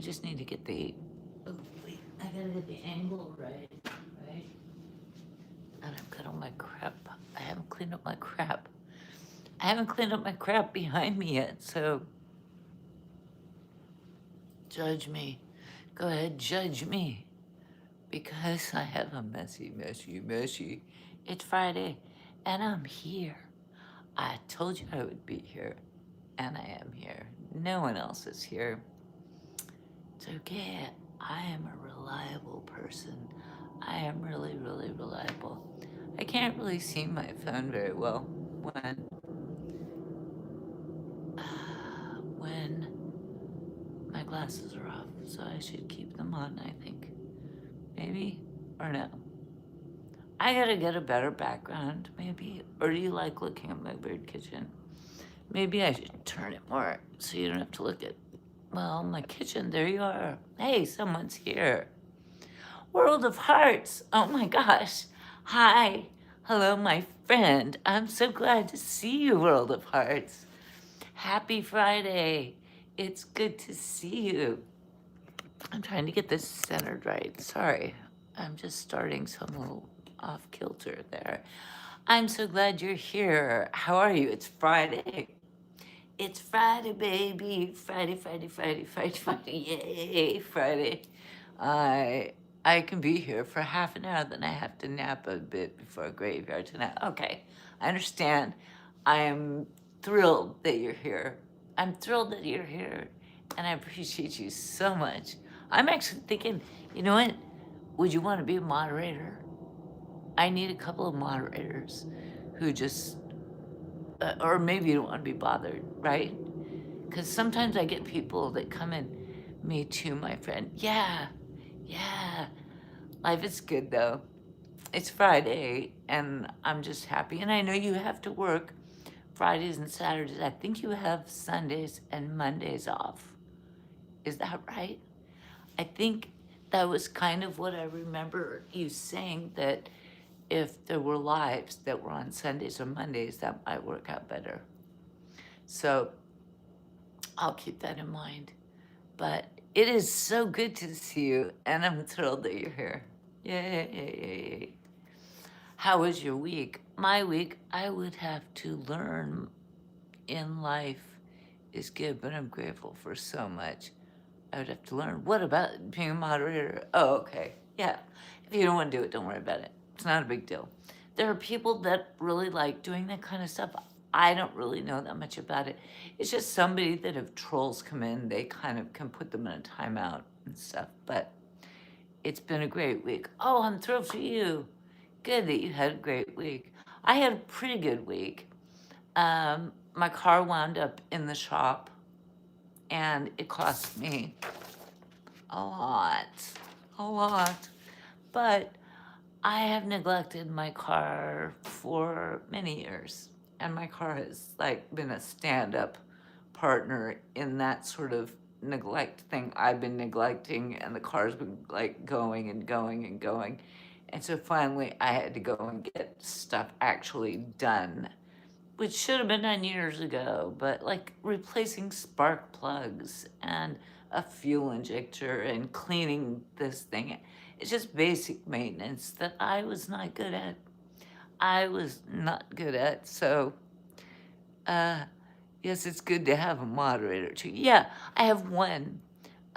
just need to get the, oh, wait, I gotta get the angle right, right? And I've got all my crap. I haven't cleaned up my crap. I haven't cleaned up my crap behind me yet, so judge me. Go ahead, judge me. Because I have a messy. It's Friday, and I'm here. I told you I would be here, and I am here. No one else is here. It's okay. I am a reliable person. I am really, really reliable. I can't really see my phone very well when my glasses are off, so I should keep them on, I think. Maybe, or no. I gotta get a better background, maybe. Or do you like looking at my weird kitchen? Maybe I should turn it more so you don't have to look at, well, my kitchen. There you are. Hey, someone's here. World of Hearts. Oh my gosh. Hi. Hello, my friend. I'm so glad to see you, World of Hearts. Happy Friday. It's good to see you. I'm trying to get this centered right. Sorry. I'm just starting, so I'm a little off kilter there. I'm so glad you're here. How are you? It's Friday. It's Friday, baby. Friday. Yay, Friday. I can be here for half an hour, then I have to nap a bit before graveyard tonight. Okay, I understand. I am thrilled that you're here. I'm thrilled that you're here, and I appreciate you so much. I'm actually thinking, you know what? Would you want to be a moderator? I need a couple of moderators who just, or maybe you don't want to be bothered, right? Because sometimes I get people that come in, me too, my friend. Yeah. Life is good though. It's Friday and I'm just happy. And I know you have to work Fridays and Saturdays. I think you have Sundays and Mondays off. Is that right? I think that was kind of what I remember you saying, that if there were lives that were on Sundays or Mondays, that might work out better. So I'll keep that in mind. But it is so good to see you, and I'm thrilled that you're here. Yay. How was your week? My week, I would have to learn in life is good, but I'm grateful for so much. I would have to learn. What about being a moderator? Oh, okay. Yeah. If you don't want to do it, don't worry about it. It's not a big deal. There are people that really like doing that kind of stuff. I don't really know that much about it. It's just somebody that if trolls come in, they kind of can put them in a timeout and stuff. But it's been a great week. Oh, I'm thrilled for you. Good that you had a great week. I had a pretty good week. My car wound up in the shop, and it cost me a lot. But I have neglected my car for many years, and my car has like been a stand-up partner in that sort of neglect thing I've been neglecting, and the car's been like going. And so finally I had to go and get stuff actually done, which should have been done years ago, but like replacing spark plugs and a fuel injector and cleaning this thing. It's just basic maintenance that I was not good at. So, yes, it's good to have a moderator too. Yeah, I have one.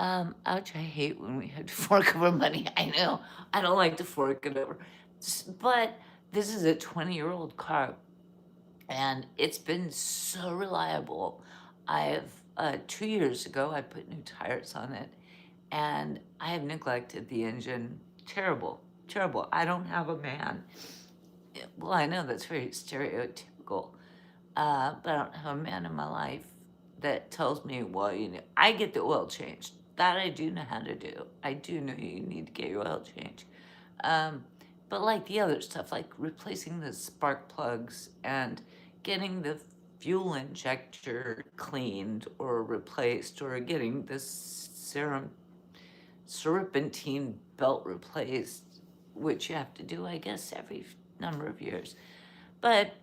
Ouch, I hate when we have to fork over money. I know, I don't like to fork it over. But this is a 20-year-old car, and it's been so reliable. I have 2 years ago, I put new tires on it, and I have neglected the engine. Terrible. I don't have a man. Well, I know that's very stereotypical, but I don't have a man in my life that tells me, well, I get the oil changed. That I do know how to do. I do know you need to get your oil changed. But like the other stuff, like replacing the spark plugs and getting the fuel injector cleaned or replaced, or getting the serpentine belt replaced, which you have to do, I guess, every number of years. But,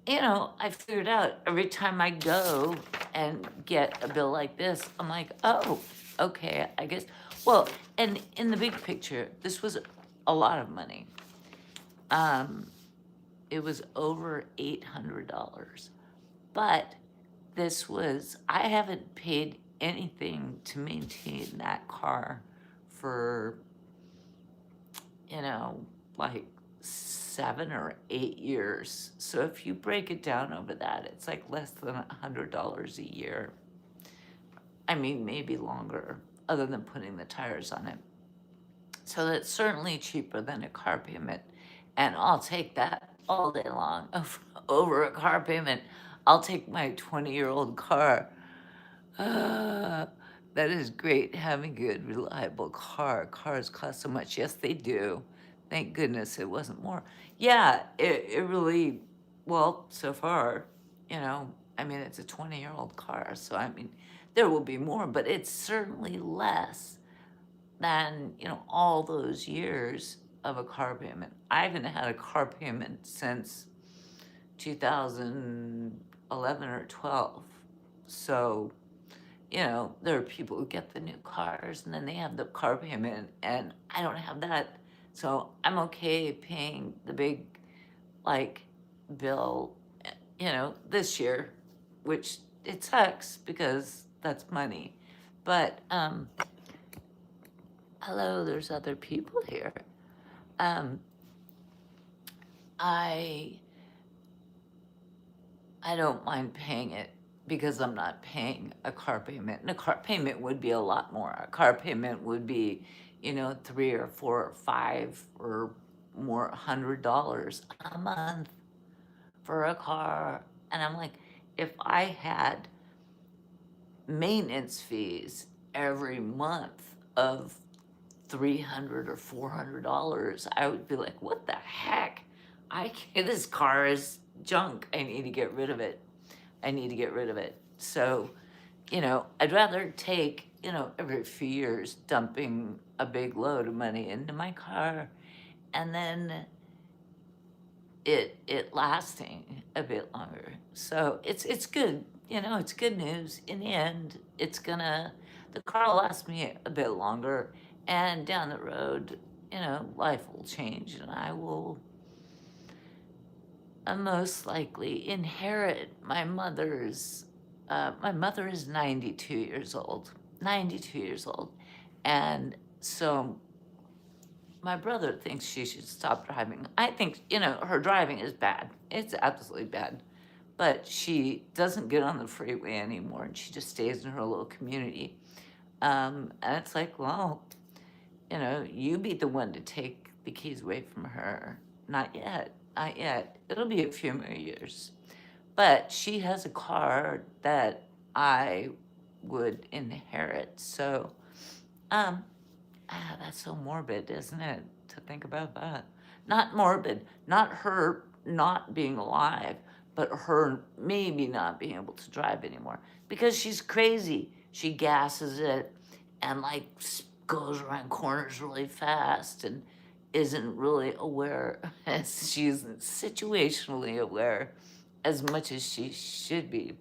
I figured out every time I go and get a bill like this, I'm like, oh, okay, I guess, well, and in the big picture, this was a lot of money. It was over $800. But I haven't paid anything to maintain that car for, like 7 or 8 years. So if you break it down over that, it's like less than $100 a year. I mean, maybe longer, other than putting the tires on it. So that's certainly cheaper than a car payment. And I'll take that all day long over a car payment. I'll take my 20-year-old car. That is great, having a good, reliable car. Cars cost so much. Yes, they do. Thank goodness it wasn't more. Yeah, it really, well, so far, I mean, it's a 20-year-old car. So, I mean, there will be more, but it's certainly less than, all those years of a car payment. I haven't had a car payment since 2011 or 12. So, there are people who get the new cars and then they have the car payment, and I don't have that. So I'm okay paying the big, like, bill, this year, which it sucks because that's money. But, hello, there's other people here. I don't mind paying it because I'm not paying a car payment. And a car payment would be a lot more. A car payment would be, $3 or $4 or $5 or more $100 a month for a car. And I'm like, if I had maintenance fees every month of $300 or $400, I would be like, what the heck? This car is junk. I need to get rid of it. So, I'd rather take, every few years dumping a big load of money into my car and then it lasting a bit longer. So it's good, it's good news. In the end, the car will last me a bit longer, and down the road, life will change and I will most likely inherit my mother is 92 years old. 92 years old. And so my brother thinks she should stop driving. I think, her driving is bad. It's absolutely bad. But she doesn't get on the freeway anymore, and she just stays in her little community. And it's like, well, you be the one to take the keys away from her. Not yet. Not yet. It'll be a few more years. But she has a car that I would inherit. So, that's so morbid, isn't it, to think about that? Not morbid, not her not being alive, but her maybe not being able to drive anymore because she's crazy. She gasses it and like goes around corners really fast and isn't really aware. She's situationally aware as much as she should be.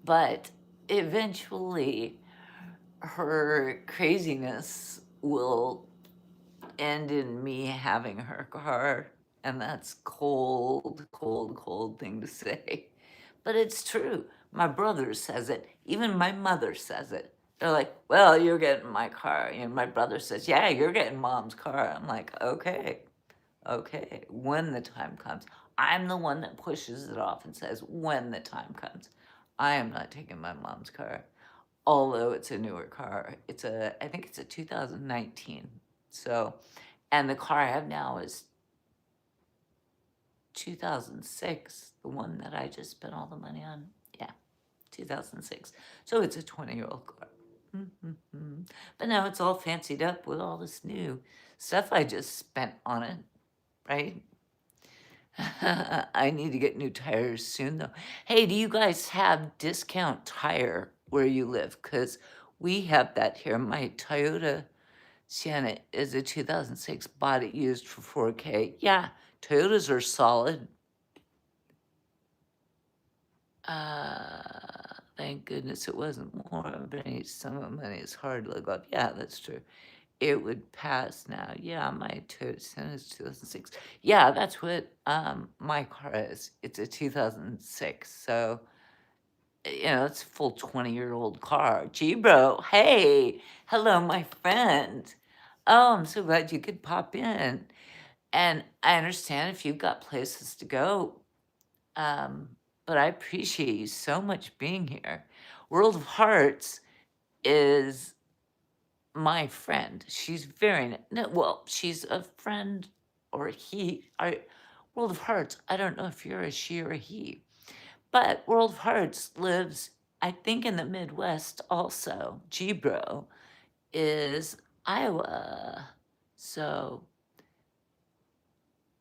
But eventually, her craziness will end in me having her car. And that's cold, cold, cold thing to say. But it's true. My brother says it. Even my mother says it. They're like, well, you're getting my car. And my brother says, yeah, you're getting mom's car. I'm like, okay, when the time comes. I'm the one that pushes it off and says, when the time comes. I am not taking my mom's car, although it's a newer car. I think it's a 2019. So, and the car I have now is 2006, the one that I just spent all the money on. Yeah, 2006. So it's a 20-year-old car. But now it's all fancied up with all this new stuff I just spent on it, right? I need to get new tires soon, though. Hey, do you guys have discount tire where you live? Because we have that here. My Toyota Sienna is a 2006, bought it used for $4K. Yeah, Toyotas are solid. Thank goodness it wasn't more, but any sum of money is hard to live off. Yeah, that's true. It would pass now. Yeah, my Toyota is 2006. Yeah, that's what my car is. It's a 2006. So, it's a full 20-year-old car. Gee, bro. Hey, hello, my friend. Oh, I'm so glad you could pop in. And I understand if you've got places to go, um, but I appreciate you so much being here. World of Hearts is my friend. She's very no, well, she's a friend or he. World of Hearts. I don't know if you're a she or a he, but World of Hearts lives, I think, in the Midwest also. Gebro is Iowa, so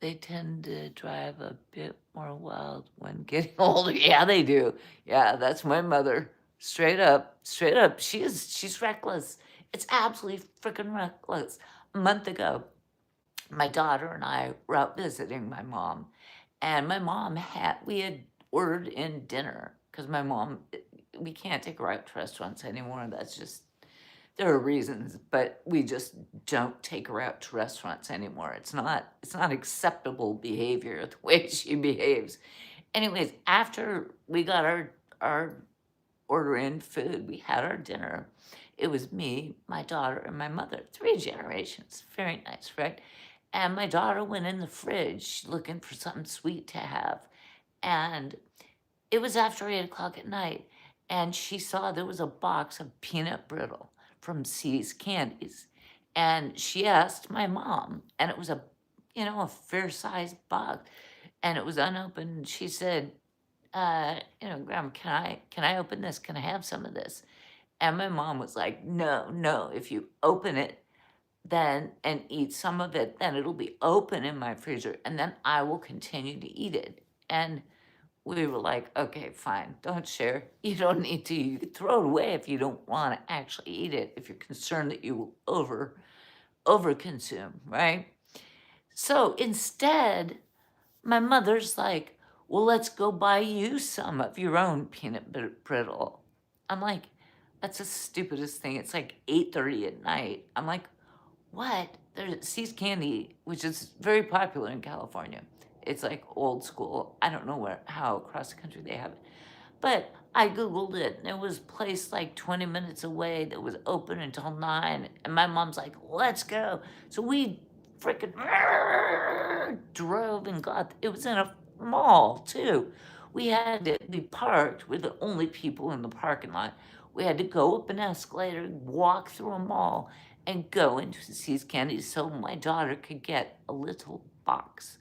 they tend to drive a bit more wild when getting older. Yeah, they do. Yeah, that's my mother. Straight up, straight up. She's reckless. It's absolutely freaking reckless. A month ago, my daughter and I were out visiting my mom, and my mom we had ordered in dinner because my mom, we can't take her out to restaurants anymore. That's just, there are reasons, but we just don't take her out to restaurants anymore. It's not acceptable behavior the way she behaves. Anyways, after we got our order in food, we had our dinner. It was me, my daughter, and my mother. 3 generations. Very nice, right? And my daughter went in the fridge looking for something sweet to have. And it was after 8 o'clock at night, and she saw there was a box of peanut brittle from C's Candies. And she asked my mom, and it was a fair sized box, and it was unopened. She said, Grandma, can I open this? Can I have some of this? And my mom was like, no, no, if you open it then and eat some of it, then it'll be open in my freezer, and then I will continue to eat it. And we were like, okay, fine, don't share. You don't need to. You could throw it away if you don't want to actually eat it, if you're concerned that you will over consume, right? So instead, my mother's like, well, let's go buy you some of your own peanut brittle. I'm like, that's the stupidest thing. It's like 8:30 at night. I'm like, what? There's See's Candy, which is very popular in California. It's like old school. I don't know how across the country they have it. But I Googled it, and it was placed like 20 minutes away that was open until 9. And my mom's like, let's go. So we freaking drove and it was in a mall too. We parked, we're the only people in the parking lot. We had to go up an escalator, walk through a mall, and go into See's Candy so my daughter could get a little box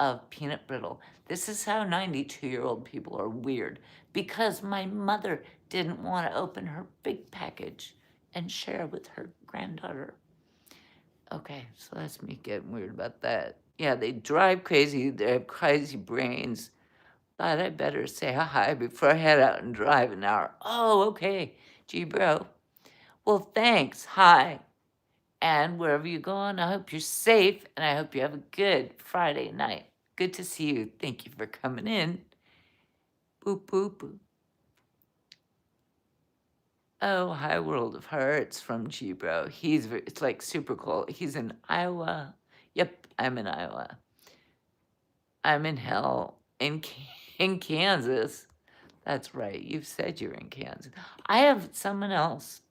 of peanut brittle. This is how 92-year-old people are weird, because my mother didn't want to open her big package and share with her granddaughter. Okay, so that's me getting weird about that. Yeah, they drive crazy. They have crazy brains. Thought I better say hi before I head out and drive an hour. Oh, okay. Gee, bro. Well, thanks. Hi. And wherever you're going, I hope you're safe, and I hope you have a good Friday night. Good to see you. Thank you for coming in. Boop, boop, boop. Oh, hi, World of Hearts from G-Bro. It's like super cool. He's in Iowa. Yep, I'm in Iowa. I'm in hell in Kansas. That's right. You've said you're in Kansas. I have someone else,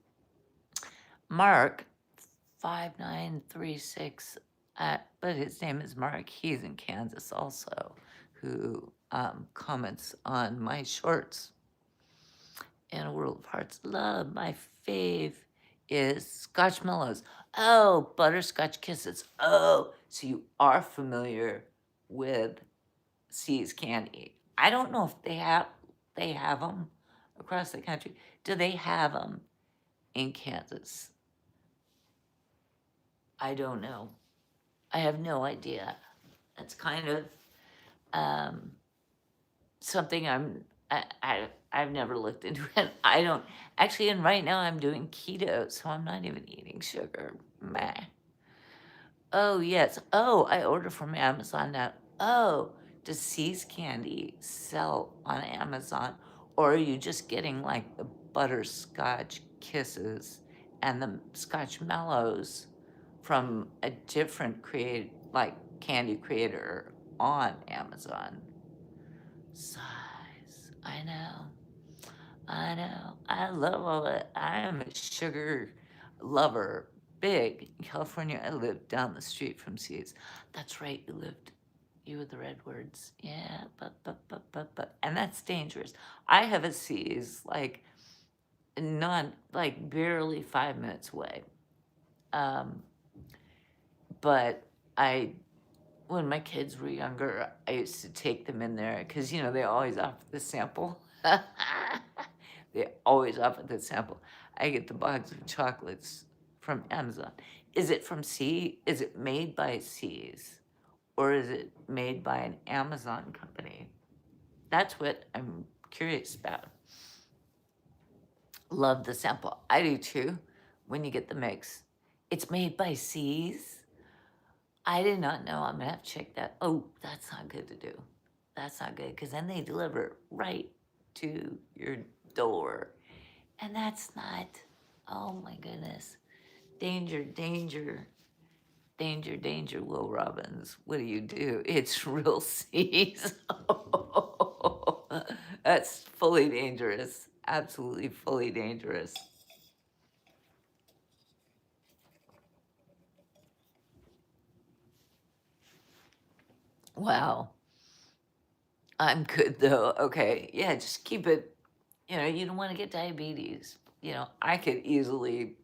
Mark, 5936, but his name is Mark. He's in Kansas also, who comments on my shorts. In a World of Hearts love, my fave is Scotch Mellows. Oh, Butterscotch Kisses. Oh, so you are familiar with See's Candy. I don't know if they have them across the country. Do they have them in Kansas? I don't know. I have no idea. That's kind of something I've never looked into it. I don't actually, and right now I'm doing keto, so I'm not even eating sugar. Meh. Oh yes. Oh, I order from Amazon now. Oh, does See's Candy sell on Amazon, Or are you just getting like the butterscotch kisses and the scotch mellows from a different like candy creator on Amazon? Size. I know. I know. I love all that. I am a sugar lover. Big. In California, I lived down the street from C's. That's right, you were the Redwoods. Yeah, but. And that's dangerous. I have a C's, like, not, like, barely 5 minutes away. Um, but when my kids were younger, I used to take them in there because, they always offer the sample. They always offer the sample. I get the box of chocolates from Amazon. Is it from C? Is it made by C's? Or is it made by an Amazon company? That's what I'm curious about. Love the sample. I do too, when you get the mix. It's made by C's? I did not know. I'm gonna have to check that. Oh, that's not good to do. That's not good because then they deliver right to your door. And that's not, oh my goodness. Danger, danger, danger, danger, Will Robbins. What do? It's real C's. That's fully dangerous. Absolutely fully dangerous. Wow. I'm good though. Okay. Yeah, just keep it, you don't want to get diabetes. I could easily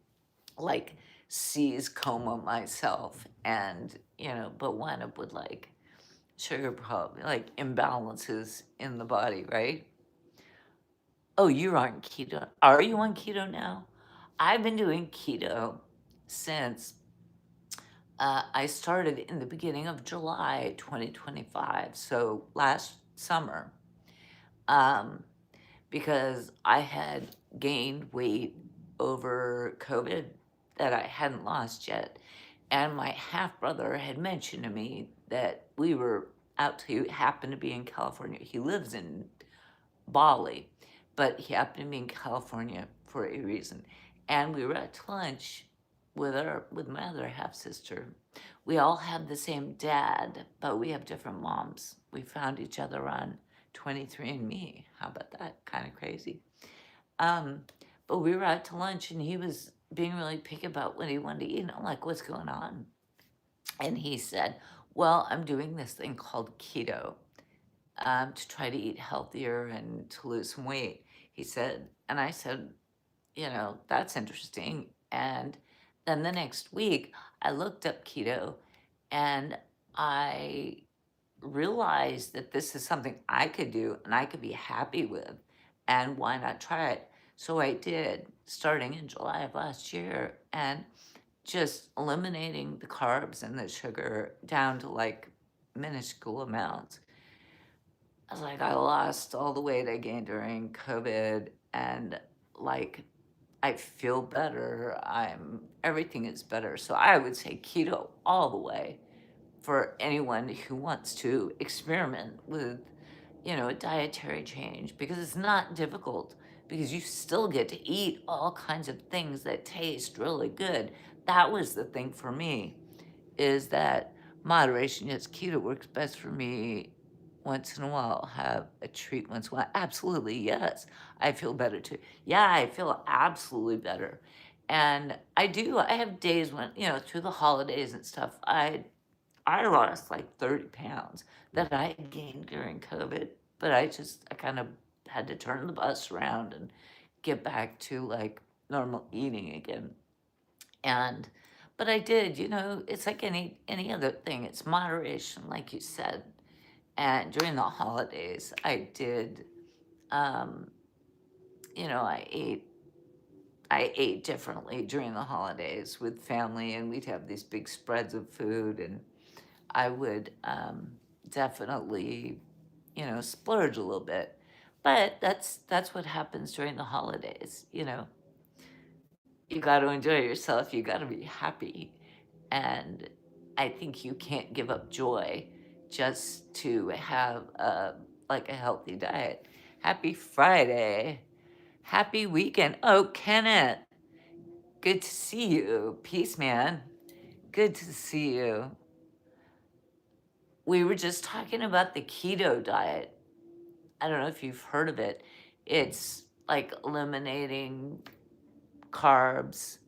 like seize coma myself and, but wind up with like sugar problem, like imbalances in the body, right? Oh, you're on keto. Are you on keto now? I've been doing keto since I started in the beginning of July 2025, so last summer, um, because I had gained weight over COVID that I hadn't lost yet. And my half brother had mentioned to me that we were he happened to be in California. He lives in Bali, but he happened to be in California for a reason. And we were at lunch with my other half sister. We all have the same dad, but we have different moms. We found each other on 23andMe. How about that? Kind of crazy. Um, but we were out to lunch and he was being really picky about what he wanted to eat. And I'm like, what's going on? And he said, well, I'm doing this thing called keto to try to eat healthier and to lose some weight. He said, and I said, that's interesting. And then the next week, I looked up keto and I realized that this is something I could do and I could be happy with. And why not try it? So I did, starting in July of last year, and just eliminating the carbs and the sugar down to like minuscule amounts. I was like, I lost all the weight I gained during COVID, and like I feel better. Everything is better. So I would say keto all the way for anyone who wants to experiment with, a dietary change, because it's not difficult, because you still get to eat all kinds of things that taste really good. That was the thing for me, is that moderation. Yes, keto works best for me once in a while. Have a treat once in a while. Absolutely, yes. I feel better too. Yeah, I feel absolutely better. And I do. I have days when, through the holidays and stuff, I lost like 30 pounds that I gained during COVID, but I kind of had to turn the bus around and get back to like normal eating again. And, but I did, it's like any other thing. It's moderation, like you said. And during the holidays, I did, um, I ate differently during the holidays with family, and we'd have these big spreads of food, and I would definitely, splurge a little bit. But that's what happens during the holidays. You got to enjoy yourself. You got to be happy, and I think you can't give up joy just to have like a healthy diet. Happy Friday. Happy weekend. Oh, Kenneth, good to see you. Peace, man. Good to see you. We were just talking about the keto diet. I don't know if you've heard of it. It's like eliminating carbs.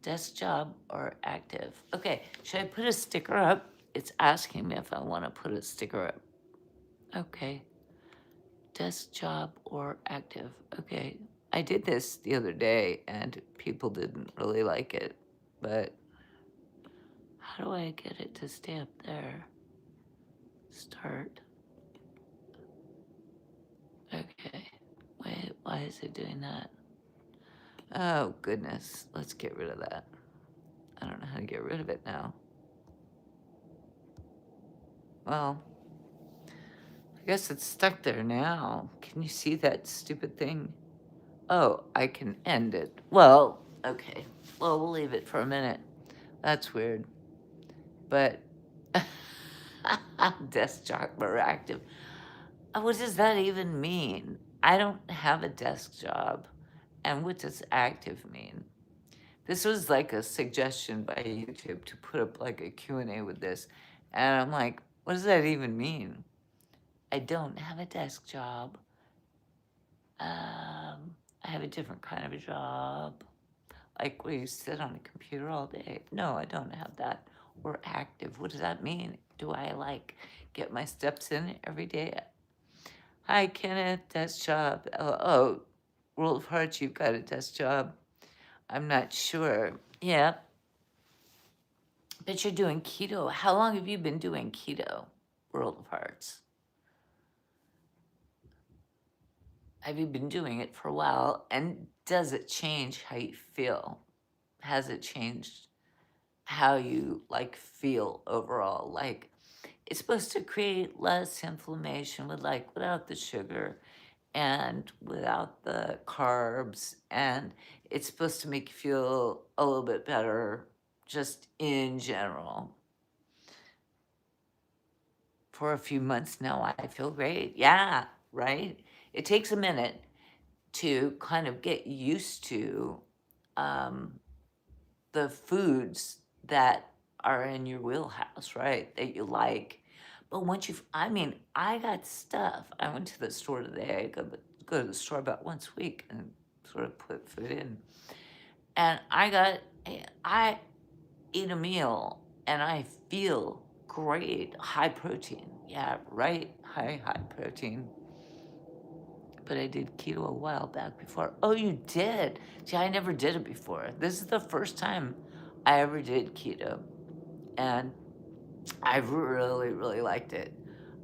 Desk job or active? Okay, should I put a sticker up? It's asking me if I want to put a sticker up. Okay, desk job or active. Okay, I did this the other day and people didn't really like it, but how do I get it to stay up there? Start. Okay, wait, why is it doing that? Oh, goodness, let's get rid of that. I don't know how to get rid of it now. Well, I guess it's stuck there now. Can you see that stupid thing? Oh, I can end it. Well, okay. Well, we'll leave it for a minute. That's weird. But desk job or active. What does that even mean? I don't have a desk job. And what does active mean? This was like a suggestion by YouTube to put up like a Q&A with this. And I'm like, what does that even mean? I don't have a desk job. I have a different kind of a job. Like where you sit on a computer all day. No, I don't have that. Or active. What does that mean? Do I like get my steps in every day? Hi, Kenneth, desk job. Oh, World of Hearts, you've got a desk job. I'm not sure. Yeah. But you're doing keto. How long have you been doing keto, World of Hearts? Have you been doing it for a while? And does it change how you feel? Has it changed how you like feel overall? Like it's supposed to create less inflammation with like without the sugar and without the carbs, and it's supposed to make you feel a little bit better just in general. For a few months now, I feel great. Yeah, right? It takes a minute to kind of get used to um, the foods that are in your wheelhouse, right? That you like. But once you've, I mean, I got stuff. I went to the store today. I go to the store about once a week and sort of put food in. And I eat a meal and I feel great. High protein. Yeah, right? High protein. But I did keto a while back before. Oh, you did? See, I never did it before. This is the first time I ever did keto. And I really, really liked it.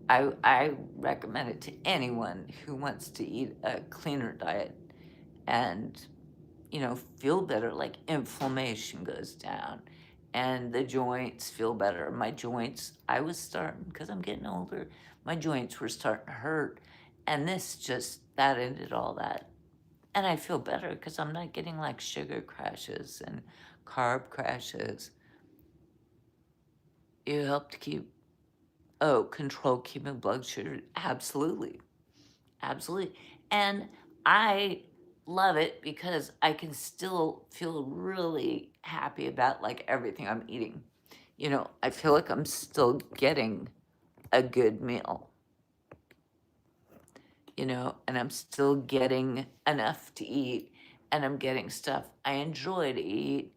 I recommend it to anyone who wants to eat a cleaner diet and, feel better. Like inflammation goes down and the joints feel better. My joints, I was starting, because I'm getting older, my joints were starting to hurt. And that ended all that. And I feel better because I'm not getting like sugar crashes and carb crashes. You help to control keeping blood sugar. Absolutely. Absolutely. And I love it because I can still feel really happy about like everything I'm eating. I feel like I'm still getting a good meal, and I'm still getting enough to eat and I'm getting stuff I enjoy to eat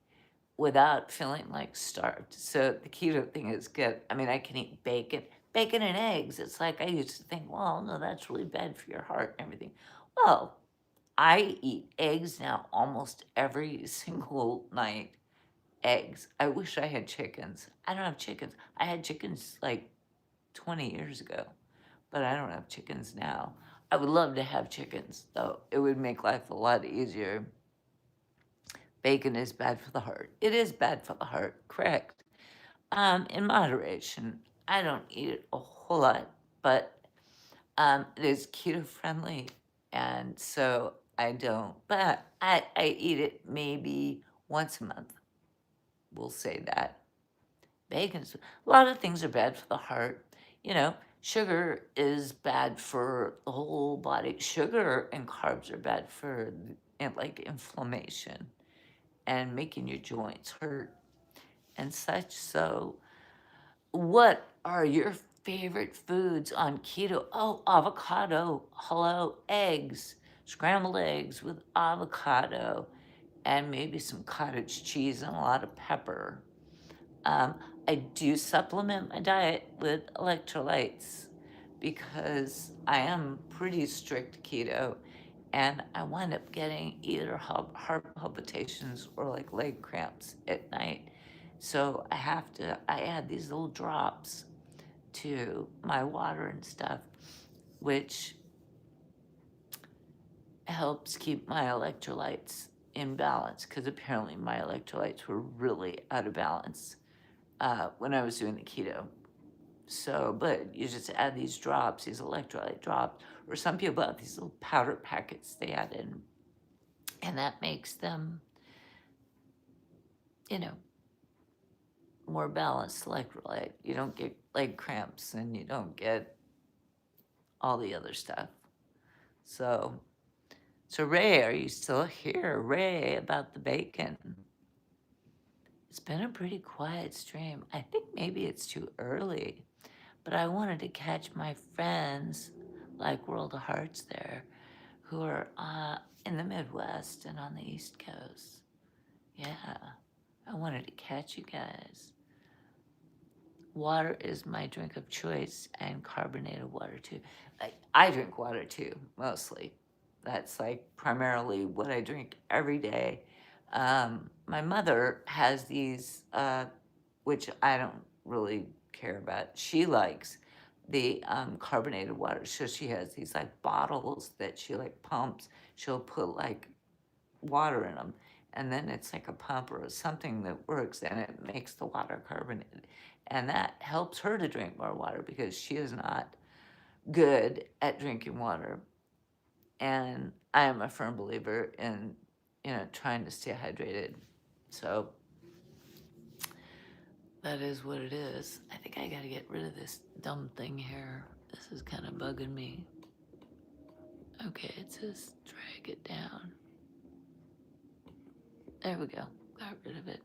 without feeling like starved. So the keto thing is good. I mean, I can eat bacon and eggs. It's like I used to think, well, no, that's really bad for your heart and everything. Well, I eat eggs now almost every single night. Eggs. I wish I had chickens. I don't have chickens. I had chickens like 20 years ago, but I don't have chickens now. I would love to have chickens, though. It would make life a lot easier. Bacon is bad for the heart. It is bad for the heart, correct. In moderation. I don't eat it a whole lot, but it is keto friendly, and so I don't. But I eat it maybe once a month. We'll say that. Bacon's a lot of things are bad for the heart. You know, Sugar is bad for the whole body. Sugar and carbs are bad for like inflammation and making your joints hurt and such. So, what are your favorite foods on keto? Oh, avocado, hello, eggs, scrambled eggs with avocado, and maybe some cottage cheese and a lot of pepper. Um, I do supplement my diet with electrolytes because I am pretty strict keto, and I wind up getting either heart palpitations or like leg cramps at night. So I add these little drops to my water and stuff, which helps keep my electrolytes in balance because apparently my electrolytes were really out of balance when I was doing the keto. So, but you just add these drops, these electrolyte drops, or some people have these little powder packets they add in, and that makes them, you know, more balanced electrolyte. You don't get leg cramps and you don't get all the other stuff. So, Ray, are you still here? Ray, about the bacon. It's been a pretty quiet stream. I think maybe it's too early, but I wanted to catch my friends like World of Hearts there who are in the Midwest and on the East Coast. Yeah, I wanted to catch you guys. Water is my drink of choice, and carbonated water too. I drink water too, mostly. That's like primarily what I drink every day. My mother has these, which I don't really care about. She likes the carbonated water. So she has these like bottles that she like pumps. She'll put like water in them, and then it's like a pump or something that works, and it makes the water carbonated. And that helps her to drink more water because she is not good at drinking water. And I am a firm believer in, trying to stay hydrated. So that is what it is. I think I gotta get rid of this dumb thing here. This is kind of bugging me. Okay, it says drag it down. There we go. Got rid of it.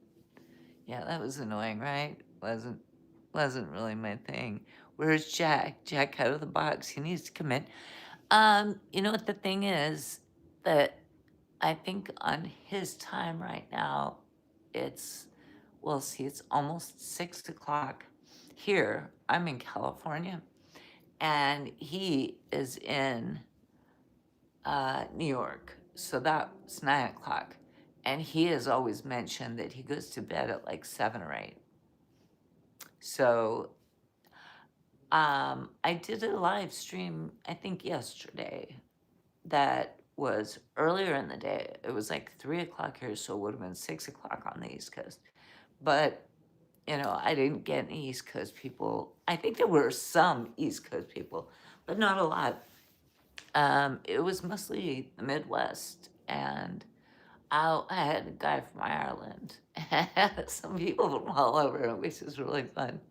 Yeah, that was annoying, right? Wasn't really my thing. Where's Jack? Jack out of the box. He needs to come in. You know what the thing is that I think on his time right now, it's it's almost 6 o'clock here. I'm in California, and he is in New York. So that's 9 o'clock. And he has always mentioned that he goes to bed at like 7 or 8. So I did a live stream, I think yesterday, that was earlier in the day. It was like 3 o'clock here, so it would have been 6 o'clock on the East Coast. But, I didn't get any East Coast people. I think there were some East Coast people, but not a lot. It was mostly the Midwest, and I had a guy from Ireland, some people from all over, which is really fun.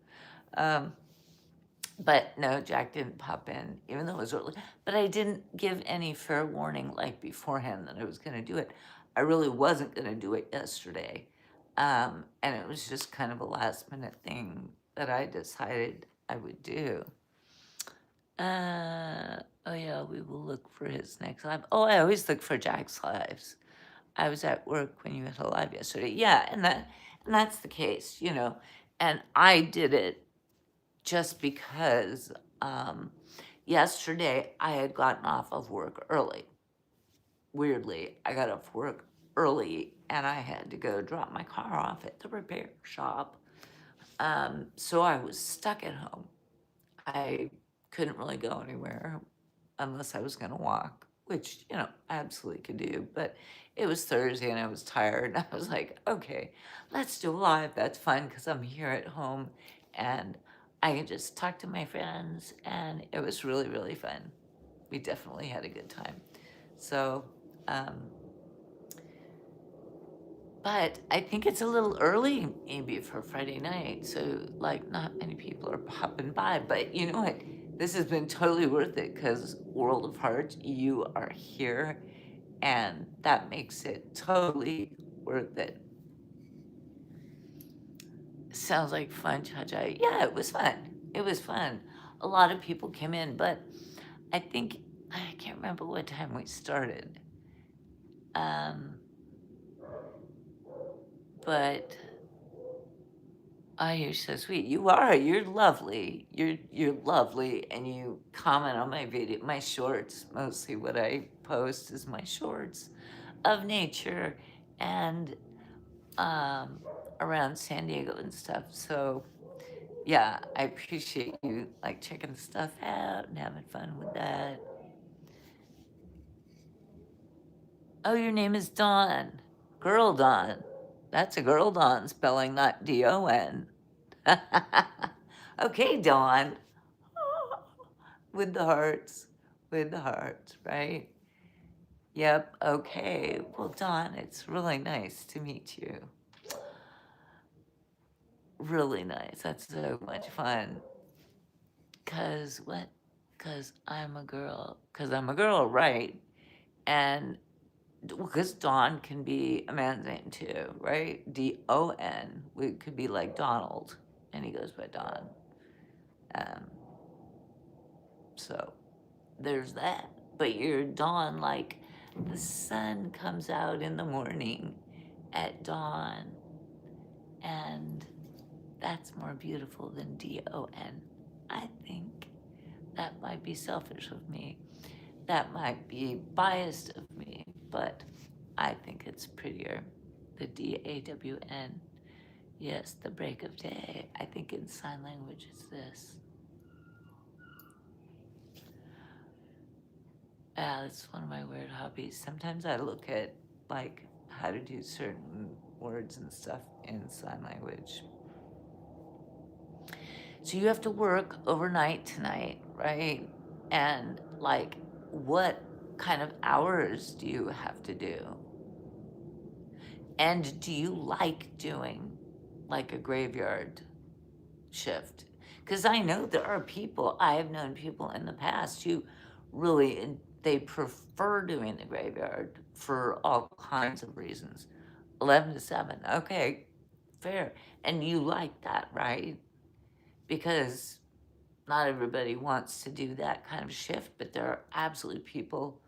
Um, but no, Jack didn't pop in, even though it was early. But I didn't give any fair warning like beforehand that I was going to do it. I really wasn't going to do it yesterday. And it was just kind of a last minute thing that I decided I would do. Oh yeah, we will look for his next live. Oh, I always look for Jack's lives. I was at work when you had a live yesterday. Yeah, and that's the case, And I did it just because yesterday I had gotten off of work early. Weirdly, I got off work early and I had to go drop my car off at the repair shop. So I was stuck at home. I couldn't really go anywhere unless I was going to walk, which, I absolutely could do. But it was Thursday and I was tired. And I was like, okay, let's do a live. That's fun because I'm here at home and I can just talk to my friends. And it was really, really fun. We definitely had a good time. So, but I think it's a little early maybe for Friday night. So, like, not many people are popping by. But you know what? This has been totally worth it because World of Hearts, you are here, and that makes it totally worth it. Sounds like fun, Cha-Cha. Yeah, it was fun. It was fun. A lot of people came in, but I think, I can't remember what time we started. But oh, you're so sweet. You are. You're lovely. You're lovely, and you comment on my video, my shorts. Mostly what I post is my shorts of nature and um, around San Diego and stuff. So yeah, I appreciate you like checking the stuff out and having fun with that. Oh, your name is Dawn. Girl Dawn. That's a girl Dawn spelling, not D-O-N. Okay, Dawn. With the hearts. With the hearts, right? Yep, okay. Well, Dawn, it's really nice to meet you. Really nice. That's so much fun. Cause what? Cause I'm a girl. Cause I'm a girl, right? And because Don can be a man's name too, right? D-O-N. We could be like Donald, and he goes by Don. Um, so there's that. But you're dawn, like the sun comes out in the morning at dawn, and that's more beautiful than D-O-N. I think that might be selfish of me. That might be biased of me, but I think it's prettier. The D-A-W-N. Yes, the break of day. I think in sign language it's this. Yeah, it's one of my weird hobbies. Sometimes I look at like how to do certain words and stuff in sign language. So you have to work overnight tonight, right? And like, what kind of hours do you have to do? And do you like doing like a graveyard shift? Because I know there are people, I have known people in the past who really, they prefer doing the graveyard for all kinds of reasons. 11 to 7, okay, fair. And you like that, right? Because not everybody wants to do that kind of shift, but there are absolutely people.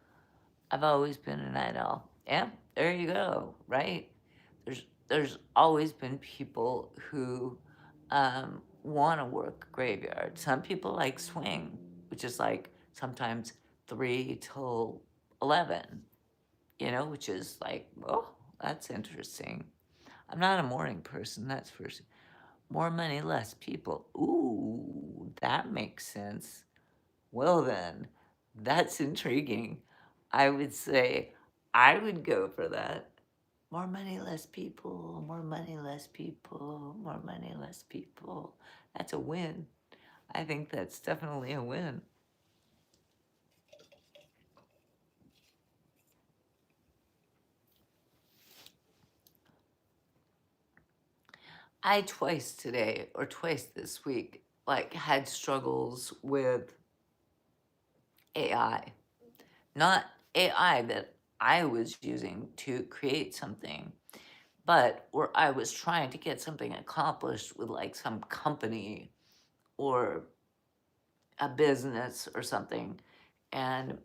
I've always been a night owl. Yeah, there you go, right? There's always been people who want to work graveyard. Some people like swing, which is like sometimes 3 till 11, which is like, oh, that's interesting. I'm not a morning person, that's for sure. More money, less people. Ooh, that makes sense. Well then, that's intriguing. I would say I would go for that. More money, less people, more money, less people, more money, less people. That's a win. I think that's definitely a win. I twice today or twice this week, like, had struggles with AI. Not AI that I was using to create something, but where I was trying to get something accomplished with like some company or a business or something. And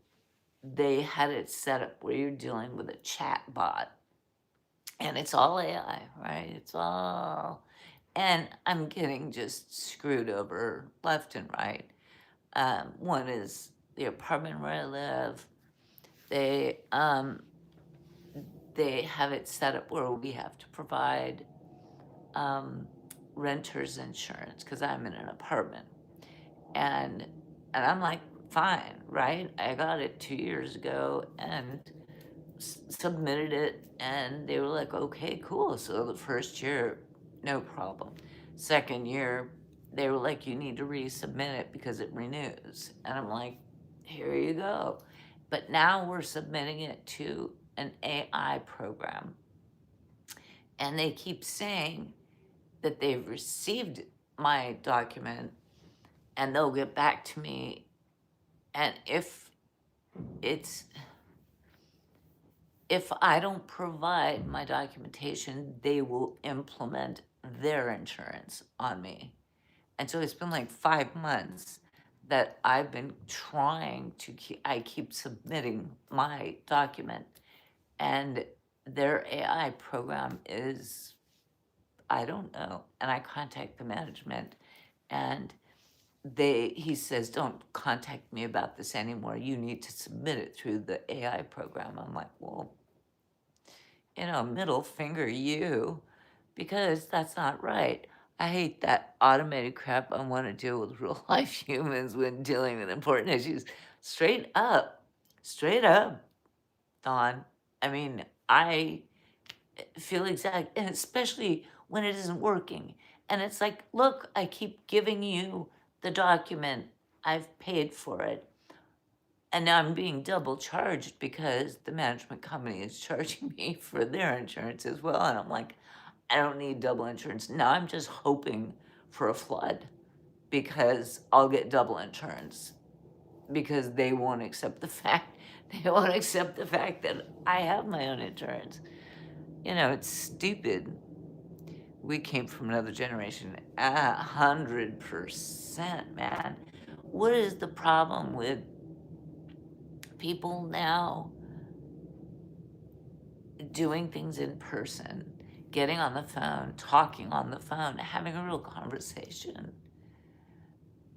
they had it set up where you're dealing with a chat bot. And it's all AI, right? It's all, and I'm getting just screwed over left and right. One is the apartment where I live. They have it set up where we have to provide renter's insurance because I'm in an apartment, and I'm like, fine, right? I got it 2 years ago and submitted it, and they were like, okay, cool. So the first year, no problem. Second year, they were like, you need to resubmit it because it renews. And I'm like, here you go. But now we're submitting it to an AI program. And they keep saying that they've received my document and they'll get back to me. And it's, if I don't provide my documentation, they will implement their insurance on me. And so it's been like 5 months that I've been trying to I keep submitting my document, and their AI program is, I don't know. And I contact the management, and he says, don't contact me about this anymore. You need to submit it through the AI program. I'm like, well, middle finger you, because that's not right. I hate that automated crap. I want to deal with real life humans when dealing with important issues. Straight up, Dawn. I mean, I feel and especially when it isn't working. And it's like, look, I keep giving you the document, I've paid for it. And now I'm being double charged because the management company is charging me for their insurance as well. And I'm like, I don't need double insurance. Now I'm just hoping for a flood because I'll get double insurance, because they won't accept the fact that I have my own insurance. It's stupid. We came from another generation, 100%, man. What is the problem with people now doing things in person, getting on the phone, talking on the phone, having a real conversation,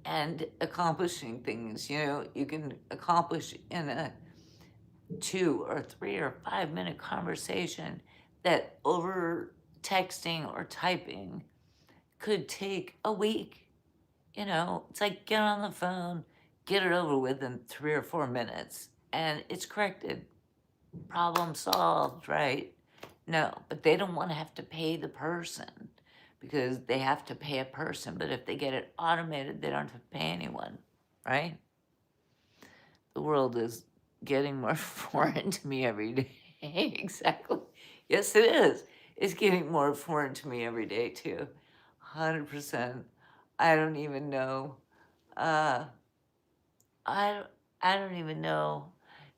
and accomplishing things? You can accomplish in a 2 or 3 or 5 minute conversation that over texting or typing could take a week. It's like, get on the phone, get it over with in 3 or 4 minutes, and it's corrected. Problem solved, right? No, but they don't want to have to pay the person, because they have to pay a person. But if they get it automated, they don't have to pay anyone, right? The world is getting more foreign to me every day. Exactly. Yes, it is. It's getting more foreign to me every day, too. 100%. I don't even know. Uh, I, I don't even know.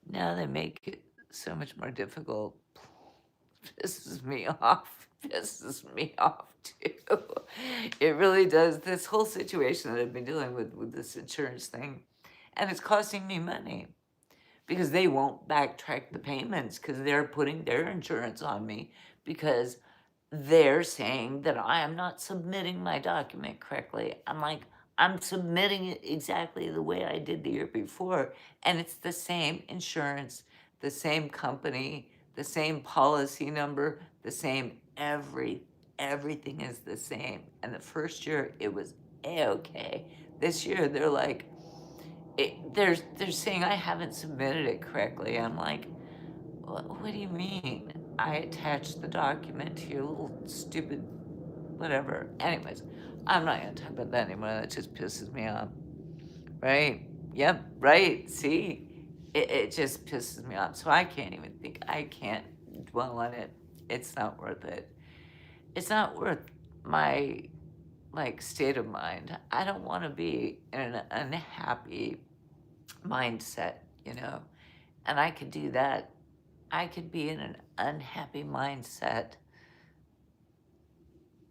Now they make it so much more difficult. Pisses me off. Pisses me off, too. It really does. This whole situation that I've been dealing with this insurance thing, and it's costing me money, because they won't backtrack the payments, because they're putting their insurance on me, because they're saying that I am not submitting my document correctly. I'm like, I'm submitting it exactly the way I did the year before, and it's the same insurance, the same company, the same policy number, the same everything is the same. And the first year it was A-okay. This year they're like, they're saying I haven't submitted it correctly. I'm like, what do you mean? I attached the document to your little stupid whatever. Anyways, I'm not gonna talk about that anymore. That just pisses me off. Right? Yep, right. See? It just pisses me off. So I can't even think. I can't dwell on it. It's not worth it. It's not worth my state of mind. I don't want to be in an unhappy mindset, and I could do that. I could be in an unhappy mindset.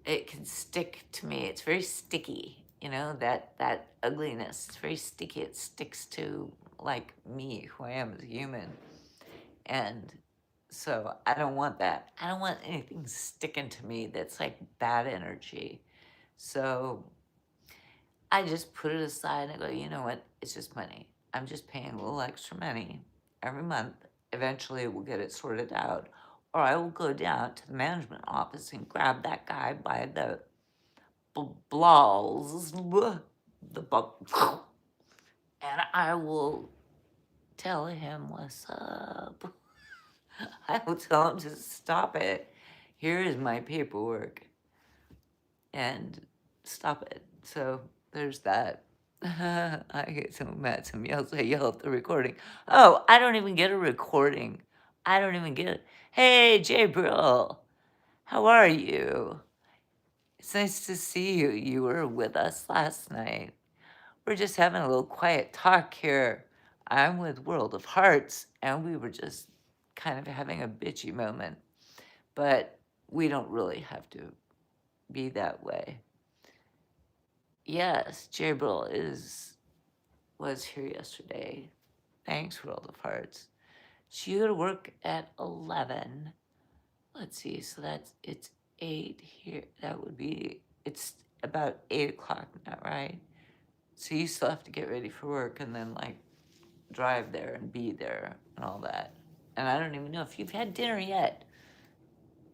It can stick to me. It's very sticky, that ugliness. It's very sticky. It sticks to like me, who I am as a human. And so I don't want that. I don't want anything sticking to me that's like bad energy. So I just put it aside and I go, you know what? It's just money. I'm just paying a little extra money every month. Eventually we'll get it sorted out. Or I will go down to the management office and grab that guy by the balls, and I will tell him what's up. I will tell him to stop it. Here is my paperwork, and stop it. So there's that. I get so mad. Some yells. I yell at the recording. Oh, I don't even get a recording. I don't even get it. Hey, Jabril, how are you? It's nice to see you. You were with us last night. We're just having a little quiet talk here. I'm with World of Hearts, and we were just kind of having a bitchy moment. But we don't really have to be that way. Yes, Jabril was here yesterday. Thanks, World of Hearts. She go to work at 11. Let's see, so it's 8 here. That would be, it's about 8 o'clock now, right? So you still have to get ready for work and then like drive there and be there and all that. And I don't even know if you've had dinner yet.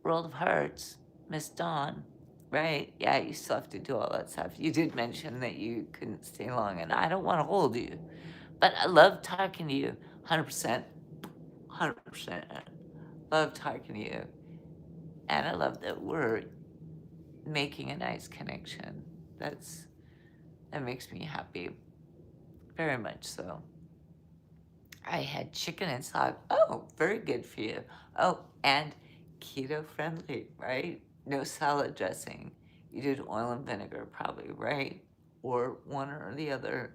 World of Hearts, Miss Dawn, right? Yeah, you still have to do all that stuff. You did mention that you couldn't stay long, and I don't want to hold you, but I love talking to you. 100%, 100%. Love talking to you, and I love that we're making a nice connection. That makes me happy, very much so. I had chicken and salad. Oh, very good for you. Oh, and keto friendly, right? No salad dressing. You did oil and vinegar, probably, right? Or one or the other.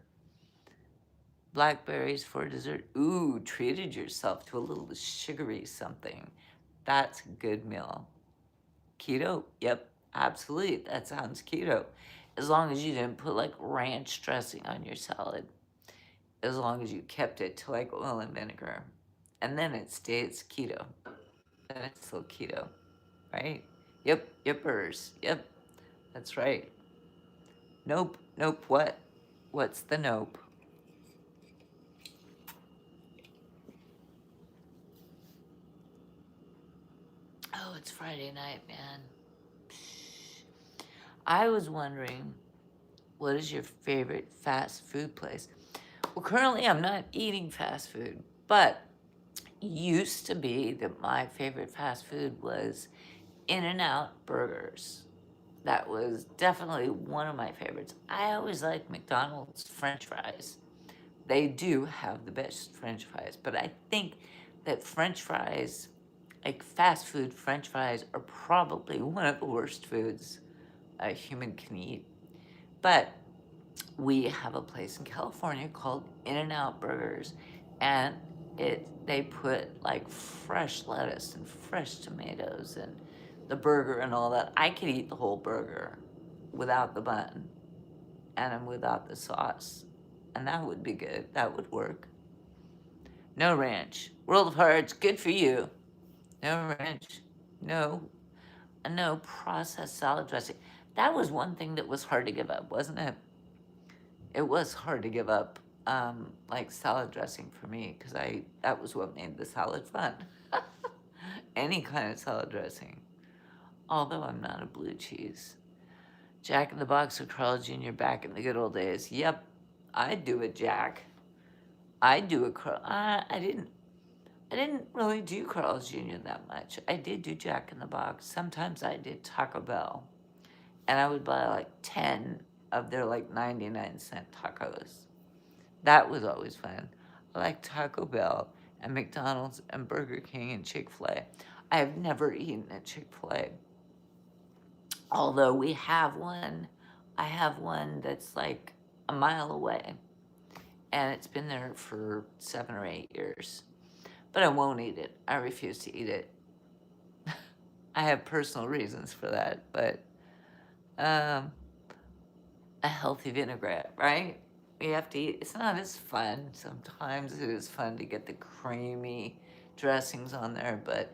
Blackberries for dessert. Ooh, treated yourself to a little sugary something. That's a good meal. Keto? Yep, absolutely. That sounds keto. As long as you didn't put like ranch dressing on your salad. As long as you kept it to like oil and vinegar. And then it stays keto. Then it's still keto, right? Yep, yippers. Yep, that's right. Nope, nope, what? What's the nope? Oh, it's Friday night, man. I was wondering, what is your favorite fast food place? Well, currently I'm not eating fast food, but used to be that my favorite fast food was In-N-Out burgers. That was definitely one of my favorites. I always liked McDonald's French fries. They do have the best French fries, but I think that French fries, like fast food French fries, are probably one of the worst foods a human can eat. But we have a place in California called In-N-Out Burgers, and they put like fresh lettuce and fresh tomatoes and the burger and all that. I could eat the whole burger without the bun and without the sauce, and that would be good. That would work. No ranch. World of Hearts, good for you. No ranch. No, no processed salad dressing. That was one thing that was hard to give up, wasn't it? It was hard to give up, like salad dressing for me, because that was what made the salad fun. Any kind of salad dressing. Although I'm not a blue cheese. Jack in the Box with Carl Jr. back in the good old days. Yep, I'd do a Jack. I'd do a Carl. I didn't really do Carl's Jr. that much. I did do Jack in the Box. Sometimes I did Taco Bell. And I would buy like 10 of their like 99-cent tacos. That was always fun. I like Taco Bell and McDonald's and Burger King and Chick-fil-A. I have never eaten at Chick-fil-A. Although we have one. I have one that's like a mile away. And it's been there for 7 or 8 years. But I won't eat it. I refuse to eat it. I have personal reasons for that, but a healthy vinaigrette, right? You have to eat. It's not as fun. Sometimes it is fun to get the creamy dressings on there, but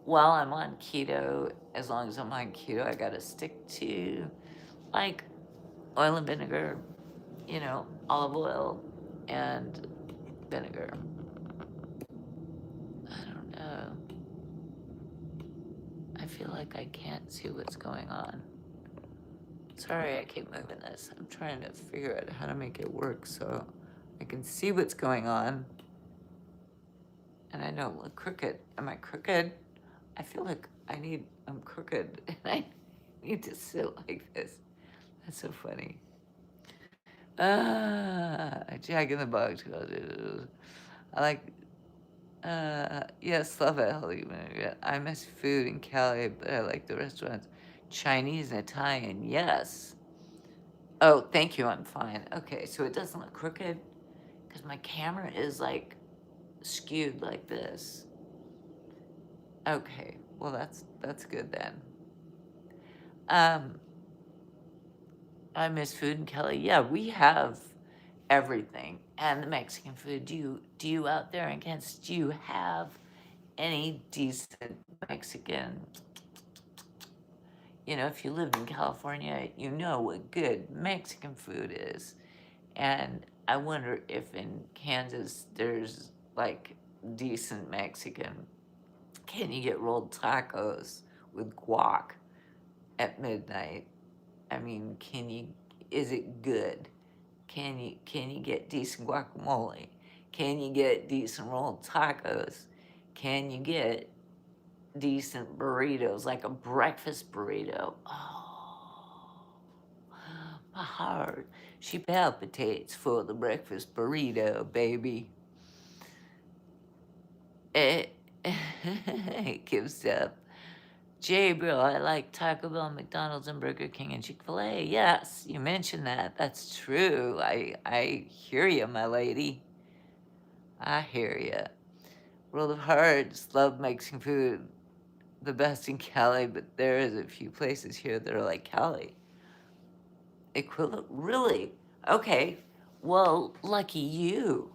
while I'm on keto, as long as I'm on keto, I gotta stick to like oil and vinegar, olive oil and vinegar. I don't know. I feel like I can't see what's going on. Sorry, I keep moving this. I'm trying to figure out how to make it work so I can see what's going on. And I don't look crooked. Am I crooked? I feel like I'm crooked and I need to sit like this. That's so funny. Jack in the Box. I like, yes, love it. I miss food in Cali, but I like the restaurants. Chinese and Italian, yes. Oh, thank you, I'm fine. Okay, so it doesn't look crooked because my camera is like skewed like this. Okay, well that's good then. Um, I miss food in Kelly. Yeah, we have everything. And the Mexican food. Do you out there in Kansas, do you have any decent Mexican? You know, if you lived in California, you know what good Mexican food is. And I wonder if in Kansas there's like decent Mexican. Can you get rolled tacos with guac at midnight? I mean, is it good? Can you get decent guacamole? Can you get decent rolled tacos? Can you get decent burritos, like a breakfast burrito? Oh, my heart. She palpitates for the breakfast burrito, baby. It, it gives up. Gabriel, I like Taco Bell, McDonald's, and Burger King and Chick-fil-A. Yes, you mentioned that. That's true. I hear you, my lady. I hear you. World of Hearts, love Mexican food. The best in Cali, but there is a few places here that are like Cali. Equivalent? Really? Okay. Well, lucky you.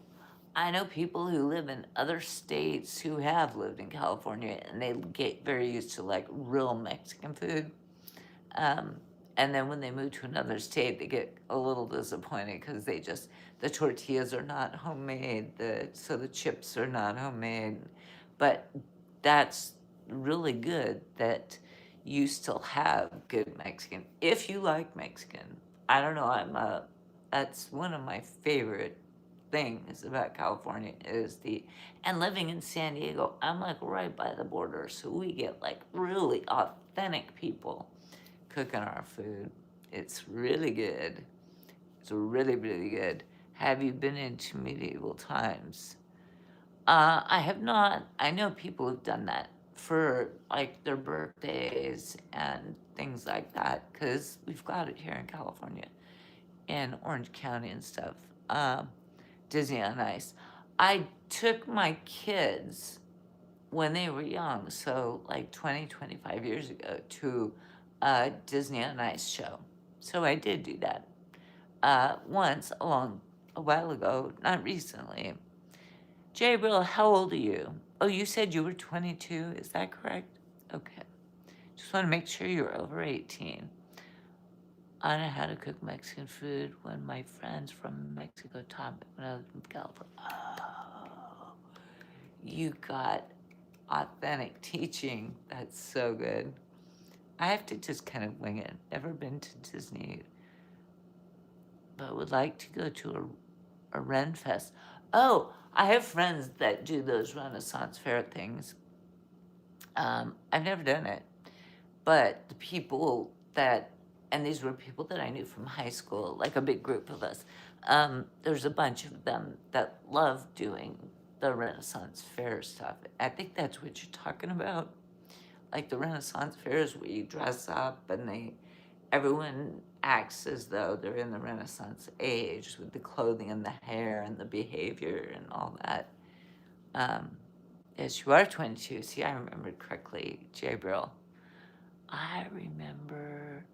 I know people who live in other states who have lived in California and they get very used to like real Mexican food. Um, and then when they move to another state, they get a little disappointed because the tortillas are not homemade, so the chips are not homemade. But that's really good that you still have good Mexican. If you like Mexican, I don't know, that's one of my favorite things about California and living in San Diego, I'm like right by the border, so we get like really authentic people cooking our food. It's really good. It's really, really good. Have you been into medieval times? I have not. I know people who've done that for like their birthdays and things like that because we've got it here in California, in Orange County and stuff. Um, Disney on Ice. I took my kids when they were young, so like 20, 25 years ago, to a Disney on Ice show. So I did do that once a while ago, not recently. Gabriel, how old are you? Oh, you said you were 22, is that correct? Okay. Just want to make sure you're over 18. I know how to cook Mexican food when my friends from Mexico taught me when I was in California. Oh, you got authentic teaching. That's so good. I have to just kind of wing it. Never been to Disney, but would like to go to a Ren Fest. Oh, I have friends that do those Renaissance Fair things. I've never done it, but the people that, and these were people that I knew from high school, like a big group of us. There's a bunch of them that love doing the Renaissance Fair stuff. I think that's what you're talking about. Like the Renaissance fairs where you dress up and everyone acts as though they're in the Renaissance age with the clothing and the hair and the behavior and all that. Yes, you are 22. See, I remembered correctly, Gabriel. I remember.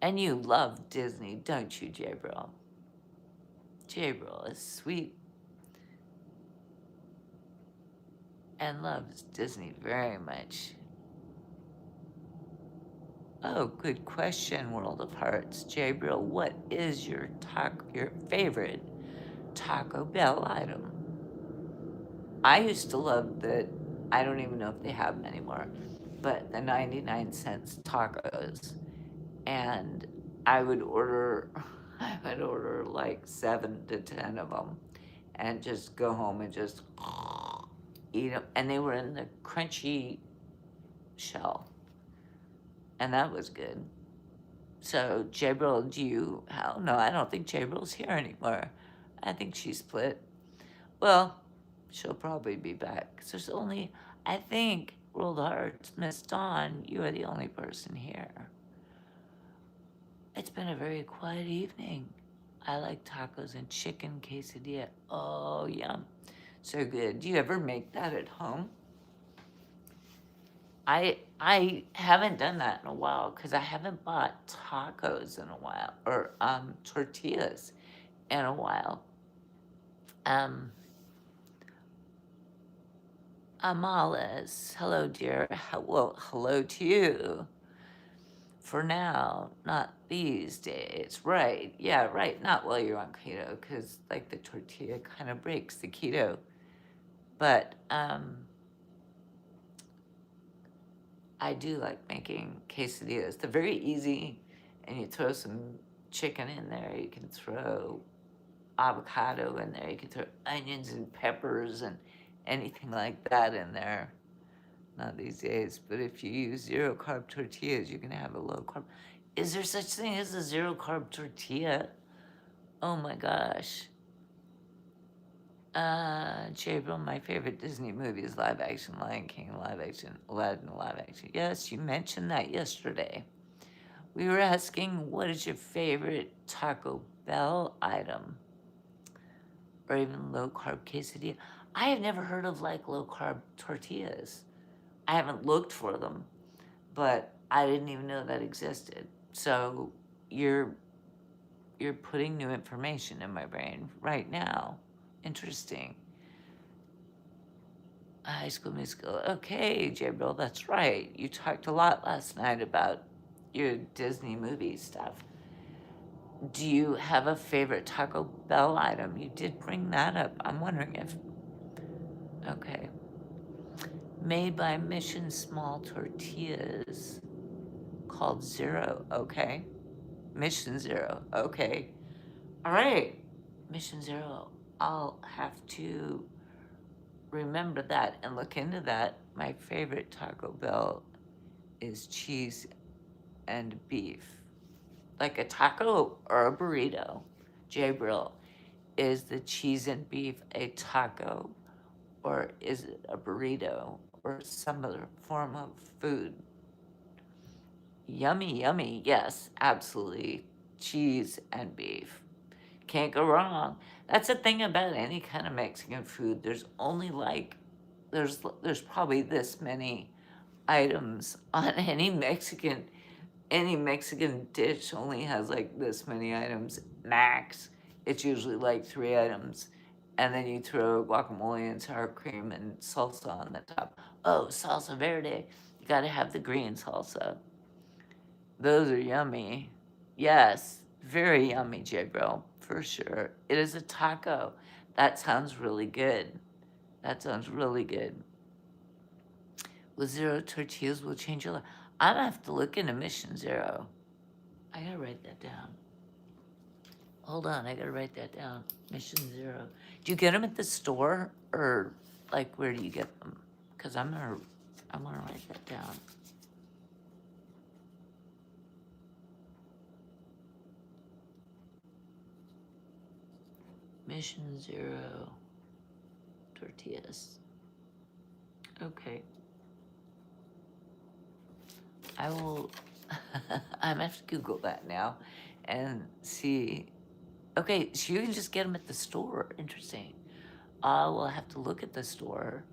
And you love Disney, don't you, Gabriel? Gabriel is sweet and loves Disney very much. Oh, good question, World of Hearts. Gabriel, what is your favorite Taco Bell item? I used to love I don't even know if they have them anymore, but the 99 cents tacos. And I would order, I would order like 7 to 10 of them and just go home and just eat them. And they were in the crunchy shell. And that was good. So, Jabril, hell no, I don't think Jabril's here anymore. I think she split. Well, she'll probably be back. 'Cause there's only, I think, World Hearts, Miss Dawn, you are the only person here. It's been a very quiet evening. I like tacos and chicken quesadilla. Oh, yum. So good. Do you ever make that at home? I haven't done that in a while because I haven't bought tacos in a while or tortillas in a while. Um, Amalis, hello, dear. Well, hello to you. For now, not these days. Right. Yeah, right. Not while you're on keto, because like the tortilla kind of breaks the keto. But I do like making quesadillas. They're very easy, and you throw some chicken in there. You can throw avocado in there. You can throw onions and peppers and anything like that in there. Not these days, but if you use zero carb tortillas, you can have a low carb. Is there such thing as a zero carb tortilla? Oh my gosh. Gabriel, my favorite Disney movie is live action Lion King, live action Aladdin, live action. Yes, you mentioned that yesterday. We were asking, what is your favorite Taco Bell item? Or even low carb quesadilla? I have never heard of like low carb tortillas. I haven't looked for them, but I didn't even know that existed. So you're putting new information in my brain right now. Interesting. High School Musical. Okay, Gabriel, that's right. You talked a lot last night about your Disney movie stuff. Do you have a favorite Taco Bell item? You did bring that up. I'm wondering if. Okay. Made by Mission Small Tortillas called Zero. Okay. Mission Zero. Okay. All right. Mission Zero. I'll have to remember that and look into that. My favorite Taco Bell is cheese and beef. Like a taco or a burrito. Jabril, is the cheese and beef a taco or is it a burrito or some other form of food? Yummy, yummy. Yes, absolutely. Cheese and beef. Can't go wrong. That's the thing about any kind of Mexican food. There's only like there's probably this many items on any Mexican dish only has like this many items max. It's usually like 3 items. And then you throw guacamole and sour cream and salsa on the top. Oh, salsa verde. You gotta have the green salsa. Those are yummy. Yes, very yummy, J Bro, for sure. It is a taco. That sounds really good. That sounds really good. With zero tortillas will change your life. I'm gonna have to look into Mission Zero. I gotta write that down. Hold on, I gotta write that down. Mission Zero. Do you get them at the store or like where do you get them? Because I'm gonna write that down. Mission Zero tortillas. Okay. I will. I'm gonna have to Google that now and see. Okay, so you can just get them at the store. Interesting. I will have to look at the store.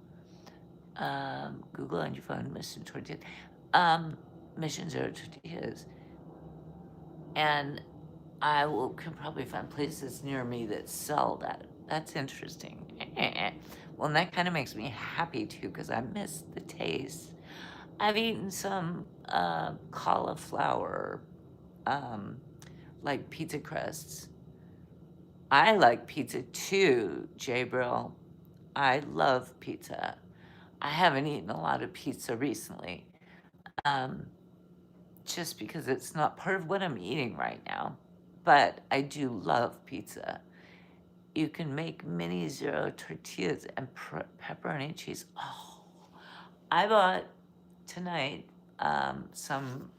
Google on your phone, Mission Tortillas. Mission Zero Tortillas. And can probably find places near me that sell that. That's interesting. Well, and that kind of makes me happy too because I miss the taste. I've eaten some cauliflower, like pizza crusts. I like pizza too, Jabril. I love pizza. I haven't eaten a lot of pizza recently, just because it's not part of what I'm eating right now. But I do love pizza. You can make mini zero tortillas and pepperoni cheese. Oh, I bought tonight some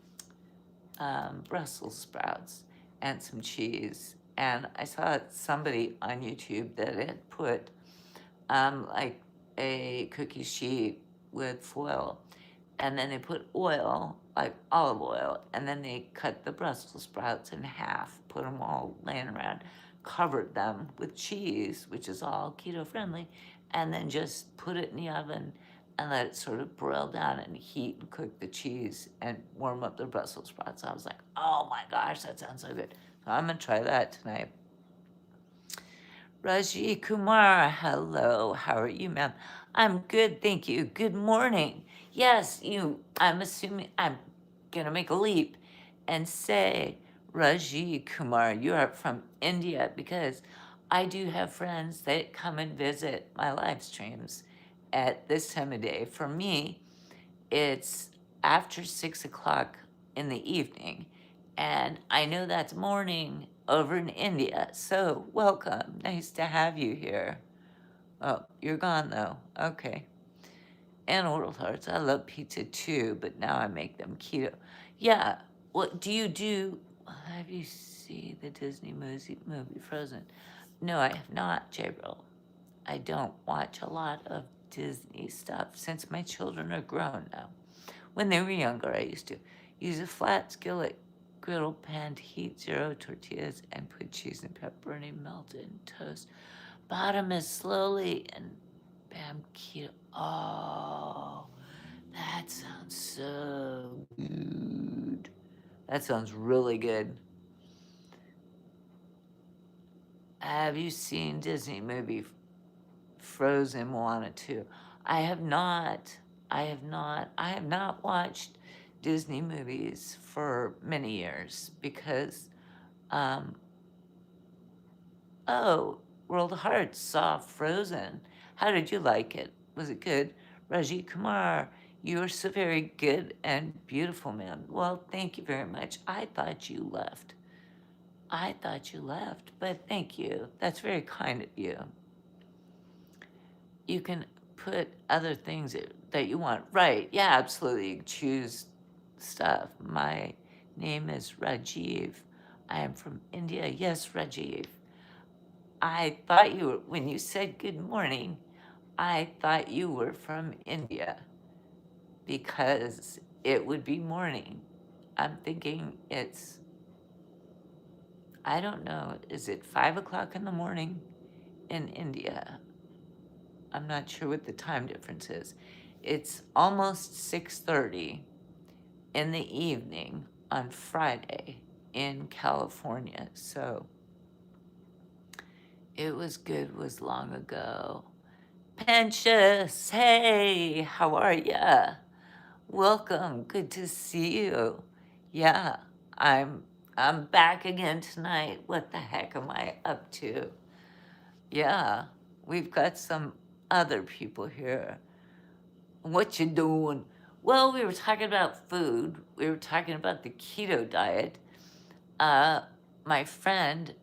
Brussels sprouts and some cheese. And I saw somebody on YouTube that had put like a cookie sheet with foil. And then they put oil like olive oil, and then they cut the Brussels sprouts in half, put them all laying around, covered them with cheese, which is all keto friendly, and then just put it in the oven and let it sort of broil down and heat and cook the cheese and warm up the Brussels sprouts. I was like, oh my gosh, that sounds so good. So I'm gonna try that tonight. Raji Kumar, hello. How are you, ma'am? I'm good, thank you. Good morning. Yes, I'm assuming I'm gonna make a leap and say, Raji Kumar, you are from India, because I do have friends that come and visit my live streams at this time of day. For me, it's after 6 o'clock in the evening, and I know that's morning over in India. So welcome, nice to have you here. Oh, you're gone though. Okay. And World Hearts, I love pizza too, but now I make them keto. Yeah. What do you do? Have you seen the Disney movie Frozen? No, I have not, Gabriel. I don't watch a lot of Disney stuff since my children are grown now. When they were younger, I used to use a flat skillet griddle pan to heat 0 tortillas and put cheese and pepperoni melted in toast. Bottom is slowly and bam, keto. Oh, that sounds so good. That sounds really good. Have you seen Disney movie Frozen, Moana 2? I have not. I have not. I have not watched Disney movies for many years because, um, oh, World of Hearts saw Frozen. How did you like it? Was it good? Raji Kumar, you are so very good and beautiful, man. Well, thank you very much. I thought you left. I thought you left, but thank you. That's very kind of you. You can put other things that you want. Right. Yeah, absolutely. Choose stuff. My name is Rajiv. I am from India. Yes, Rajiv. I thought you were, when you said good morning, I thought you were from India because it would be morning. I'm thinking it's, I don't know, is it 5 o'clock in the morning in India? I'm not sure what the time difference is. It's almost 6:30 in the evening on Friday in California. So it was good, was long ago. Pensius, hey, how are ya? Welcome, good to see you. Yeah, I'm I'm back again tonight. What the heck am I up to? Yeah, we've got some other people here. What you doing? Well, we were talking about food. We were talking about the keto diet. Uh, my friend,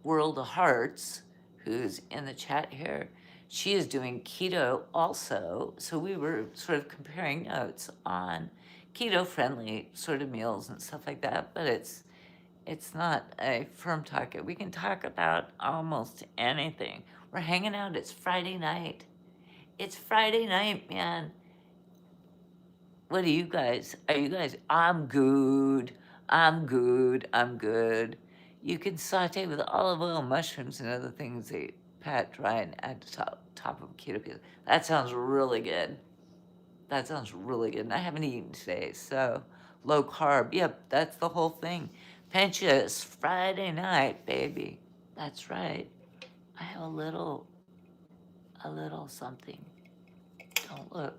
World of Hearts, who's in the chat here, she is doing keto also. So we were sort of comparing notes on keto-friendly sort of meals and stuff like that. But it's not a firm talk. We can talk about almost anything. We're hanging out. It's Friday night. It's Friday night, man. What are you guys? Are you guys? I'm good. I'm good. I'm good. You can saute with olive oil, mushrooms, and other things they pat dry and add to top of keto pizza. That sounds really good. That sounds really good. And I haven't eaten today, so low carb. Yep, that's the whole thing. Pinches Friday night, baby. That's right. I have a little something. Don't look.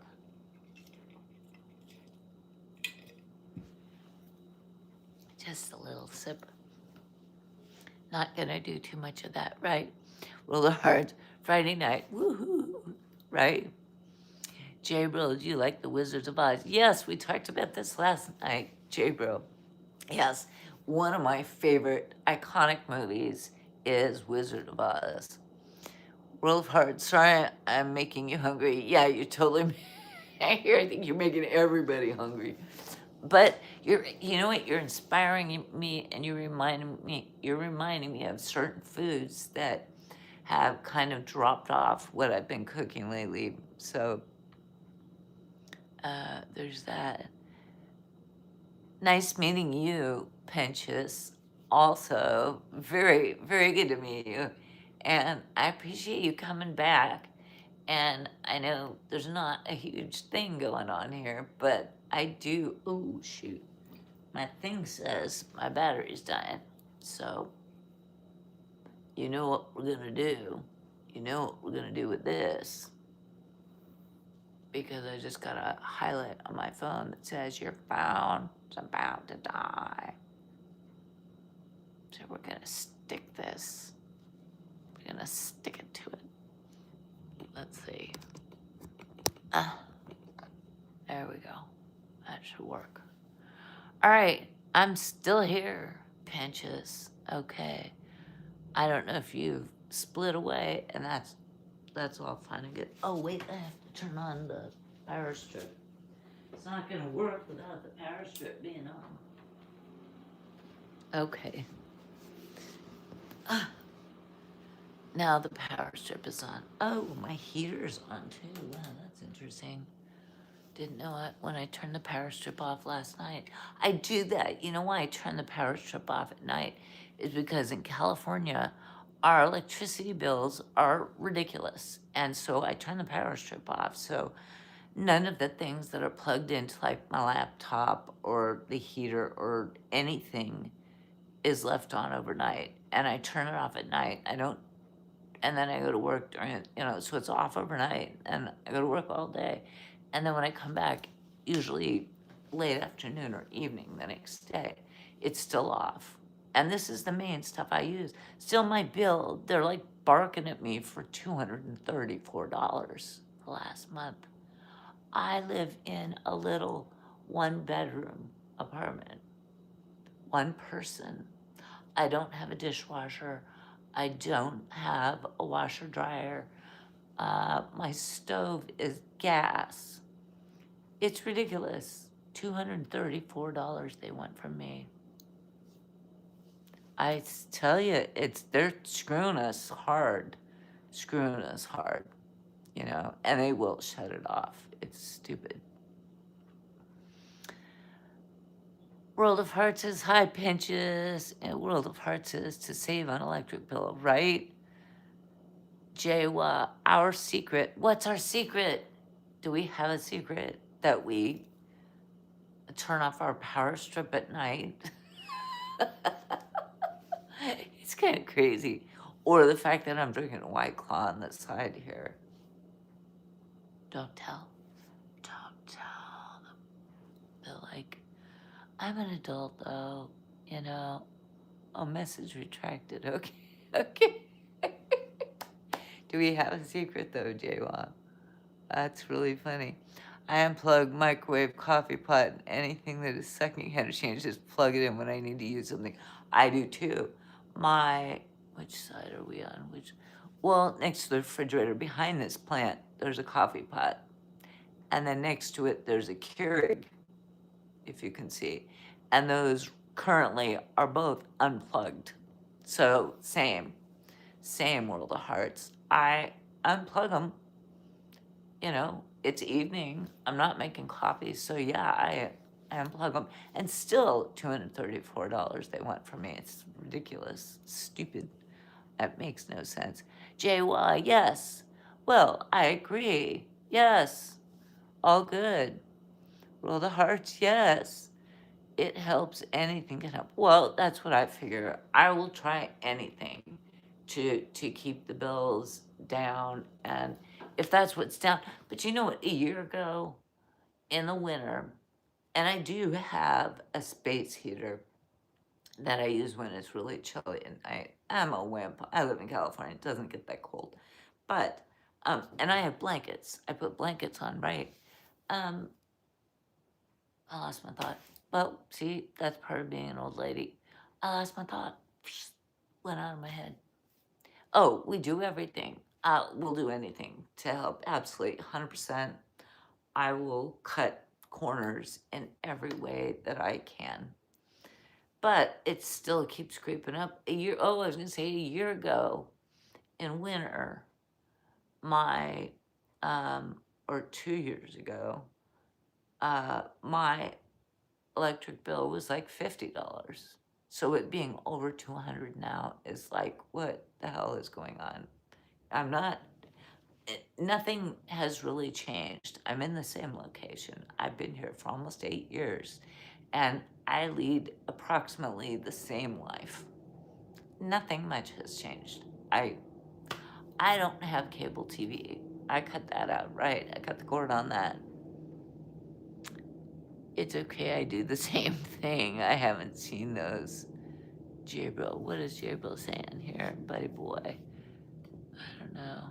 Just a little sip. Not gonna do too much of that, right? Roll hard. Friday night, woohoo, right? J Bro, do you like the Wizards of Oz? Yes, we talked about this last night, J Bro. Yes, one of my favorite iconic movies is Wizard of Oz. World of Hearts, sorry I'm making you hungry. Yeah, you're totally, I think you're making everybody hungry. But you know what? You're inspiring me, and you're reminding me of certain foods that have kind of dropped off what I've been cooking lately. So there's that. Nice meeting you, Pensius. Also, very, very good to meet you. And I appreciate you coming back. And I know there's not a huge thing going on here, but I do. Oh, shoot. My thing says my battery's dying. So, you know what we're going to do? You know what we're going to do with this? Because I just got a highlight on my phone that says your phone's about to die. So we're gonna stick this. We're gonna stick it to it. Let's see. There we go. That should work. All right, I'm still here, Pinches. Okay. I don't know if you've split away, and that's all fine and good. Oh wait, I have to turn on the power strip. It's not gonna work without the power strip being on. Okay. Now the power strip is on. Oh, my heater's on too. Wow, that's interesting. Didn't know it when I turned the power strip off last night. I do that. You know why I turn the power strip off at night? Is because in California, our electricity bills are ridiculous. And so I turn the power strip off. So none of the things that are plugged into like my laptop or the heater or anything is left on overnight. And I turn it off at night. I don't, and then I go to work during, so it's off overnight and I go to work all day. And then when I come back, usually late afternoon or evening the next day, it's still off. And this is the main stuff I use. Still, my bill, they're like barking at me for $234 the last month. I live in a little 1-bedroom apartment, one person. I don't have a dishwasher. I don't have a washer dryer. My stove is gas. It's ridiculous. $234 they want from me. I tell you, they're screwing us hard, and they will shut it off. It's stupid. World of Hearts is high pinches, and World of Hearts is to save on electric bill, right? Jawa, our secret. What's our secret? Do we have a secret that we turn off our power strip at night? It's kind of crazy. Or the fact that I'm drinking a White Claw on the side here. Don't tell. Don't tell them. They're like, I'm an adult though, Oh, message retracted. Okay. Okay. Do we have a secret though, Jawa? That's really funny. I unplug microwave, coffee pot, and anything that is sucking energy and just plug it in when I need to use something. I do too. Which side are we on? Well, next to the refrigerator, behind this plant, there's a coffee pot. And then next to it, there's a Keurig, if you can see. And those currently are both unplugged. So same World of Hearts. I unplug them, it's evening. I'm not making coffee. So yeah, I unplug them. And still $234 they want from me. It's ridiculous, stupid. That makes no sense. JY, yes. Well, I agree. Yes. All good. World of Hearts, yes. It helps. Anything can help. Well, that's what I figure. I will try anything to keep the bills down, and if that's what's down. But you know what? A year ago, in the winter, and I do have a space heater that I use when it's really chilly at night. I'm a wimp. I live in California. It doesn't get that cold. But, and I have blankets. I put blankets on, right? I lost my thought. Well, see, that's part of being an old lady. I lost my thought. Went out of my head. Oh, we do everything. We'll do anything to help. Absolutely, 100%. I will cut corners in every way that I can. But it still keeps creeping up. I was going to say a year ago in winter, or 2 years ago, my electric bill was like $50. So it being over 200 now is like, what the hell is going on? I'm not, nothing has really changed. I'm in the same location. I've been here for almost 8 years, and I lead approximately the same life. Nothing much has changed. I don't have cable TV. I cut that out, right? I cut the cord on that. It's okay, I do the same thing. I haven't seen those. Jabril, what is Jabril saying here, buddy boy? I don't know.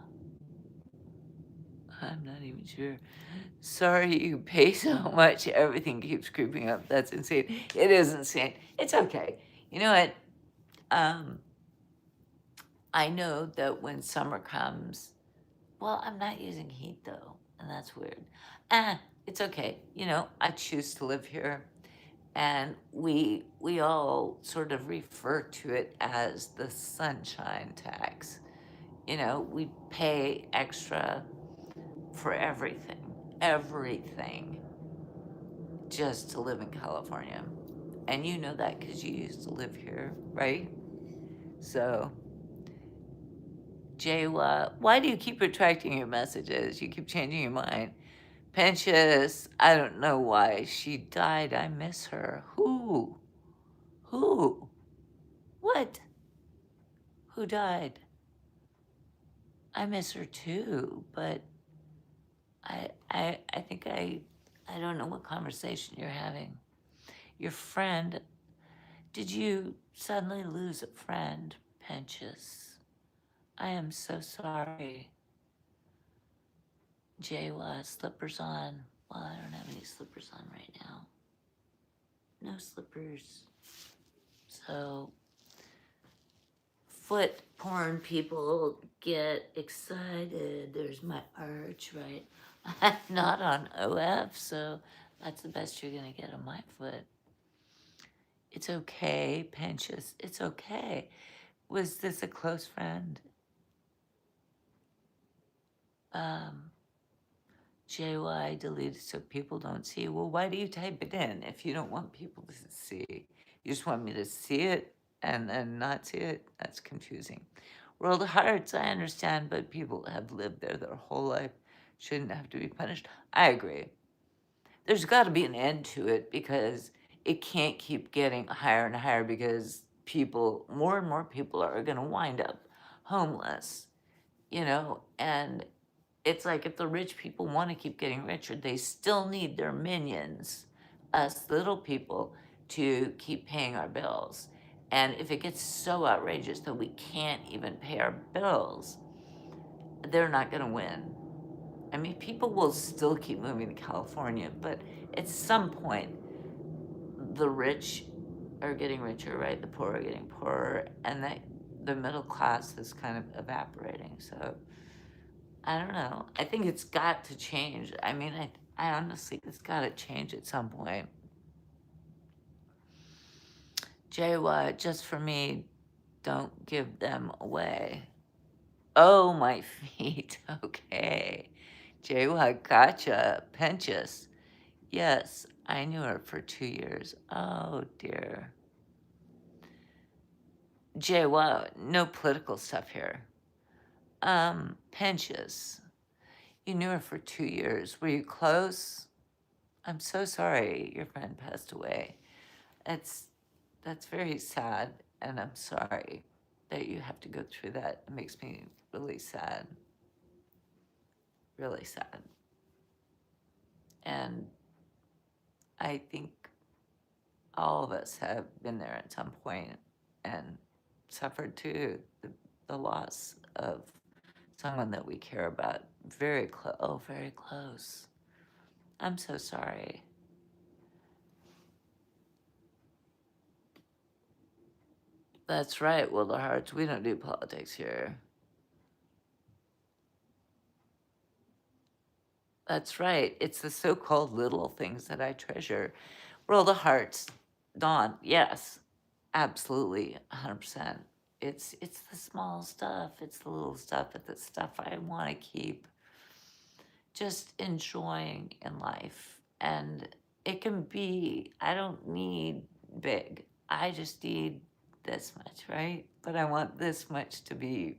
I'm not even sure. Sorry you pay so much. Everything keeps creeping up. That's insane. It is insane. It's okay. You know what? I know that when summer comes, well, I'm not using heat though, and that's weird. It's okay. You know, I choose to live here, and we all sort of refer to it as the sunshine tax. You know, we pay extra for everything, just to live in California. And you know that because you used to live here, right? So, Jay, why do you keep retracting your messages? You keep changing your mind. Pensius, I don't know why. She died. I miss her. Who? Who? What? Who died? I miss her too, but I think I don't know what conversation you're having. Your friend, did you suddenly lose a friend, Pensius? I am so sorry. Jaywa, slippers on. Well, I don't have any slippers on right now. No slippers. So, foot porn people get excited. There's my arch, right? I'm not on OF, so that's the best you're gonna get on my foot. It's okay, Pensius. It's okay. Was this a close friend? JY deleted so people don't see. Well, why do you type it in if you don't want people to see? You just want me to see it and then not see it? That's confusing. World of Hearts, I understand, but people have lived there their whole life. Shouldn't have to be punished. I agree. There's got to be an end to it because it can't keep getting higher and higher because people, more and more people are going to wind up homeless, you know, and it's like if the rich people want to keep getting richer, they still need their minions, us little people, to keep paying our bills. And if it gets so outrageous that we can't even pay our bills, they're not going to win. I mean, people will still keep moving to California, but at some point, the rich are getting richer, right? The poor are getting poorer, and the middle class is kind of evaporating. So I don't know. I think it's got to change. I mean, I honestly, it's got to change at some point. Jaywa, just for me, don't give them away. Oh, my feet. Okay. Jaywa, gotcha. Pensius. Yes, I knew her for 2 years. Oh, dear. Jaywa, no political stuff here. Pensius. You knew her for 2 years. Were you close? I'm so sorry your friend passed away. That's very sad, and I'm sorry that you have to go through that. It makes me really sad. Really sad. And I think all of us have been there at some point and suffered too the loss of someone that we care about. Very close. Oh, very close. I'm so sorry. That's right, Wilder Hearts. We don't do politics here. That's right. It's the so-called little things that I treasure. World of Hearts, Dawn, yes, absolutely, 100%. It's the small stuff. It's the little stuff. It's the stuff I want to keep just enjoying in life. And it can be, I don't need big. I just need this much, right? But I want this much to be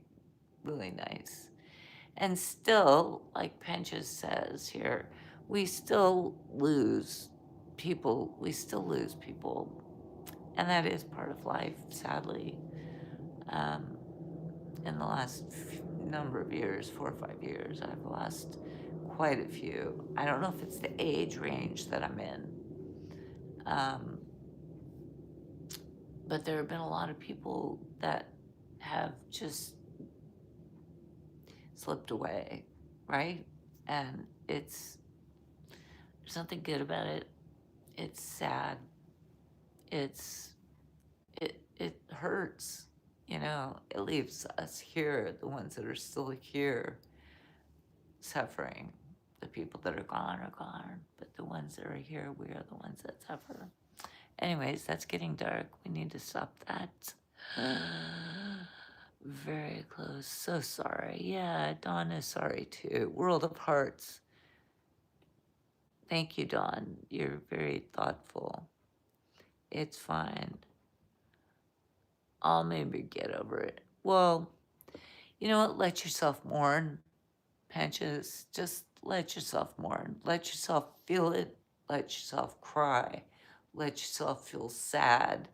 really nice. And still, like Penches says here, we still lose people. We still lose people. And that is part of life, sadly. Um, in the last number of years, 4 or 5 years, I've lost quite a few. I don't know if it's the age range that I'm in. Um, but there have been a lot of people that have just slipped away, right? And there's something good about it. It's sad. It's it hurts, you know. It leaves us here, the ones that are still here, suffering. The people that are gone, but the ones that are here, we are the ones that suffer. Anyways, that's getting dark. We need to stop that. Very close. So sorry. Yeah, Dawn is sorry too. World of Hearts. Thank you, Dawn. You're very thoughtful. It's fine. I'll maybe get over it. Well, you know what? Let yourself mourn, Penches. Just let yourself mourn. Let yourself feel it. Let yourself cry. Let yourself feel sad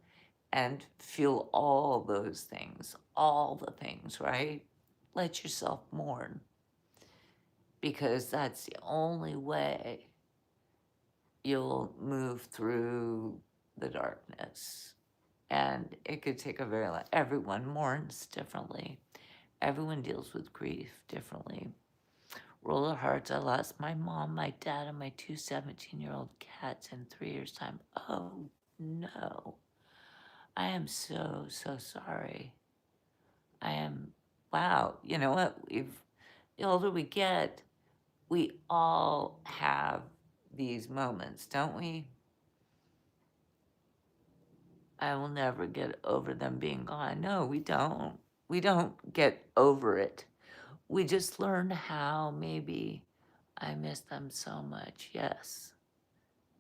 and feel all those things, all the things, right? Let yourself mourn because that's the only way you'll move through the darkness. And it could take a very long, everyone mourns differently. Everyone deals with grief differently. Roll of Hearts, I lost my mom, my dad, and my two 17-year-old cats in 3 years' time. Oh, no. I am so, so sorry. I am, wow, you know what? The older we get, we all have these moments, don't we? I will never get over them being gone. No, we don't. We don't get over it. We just learn how maybe I miss them so much. Yes.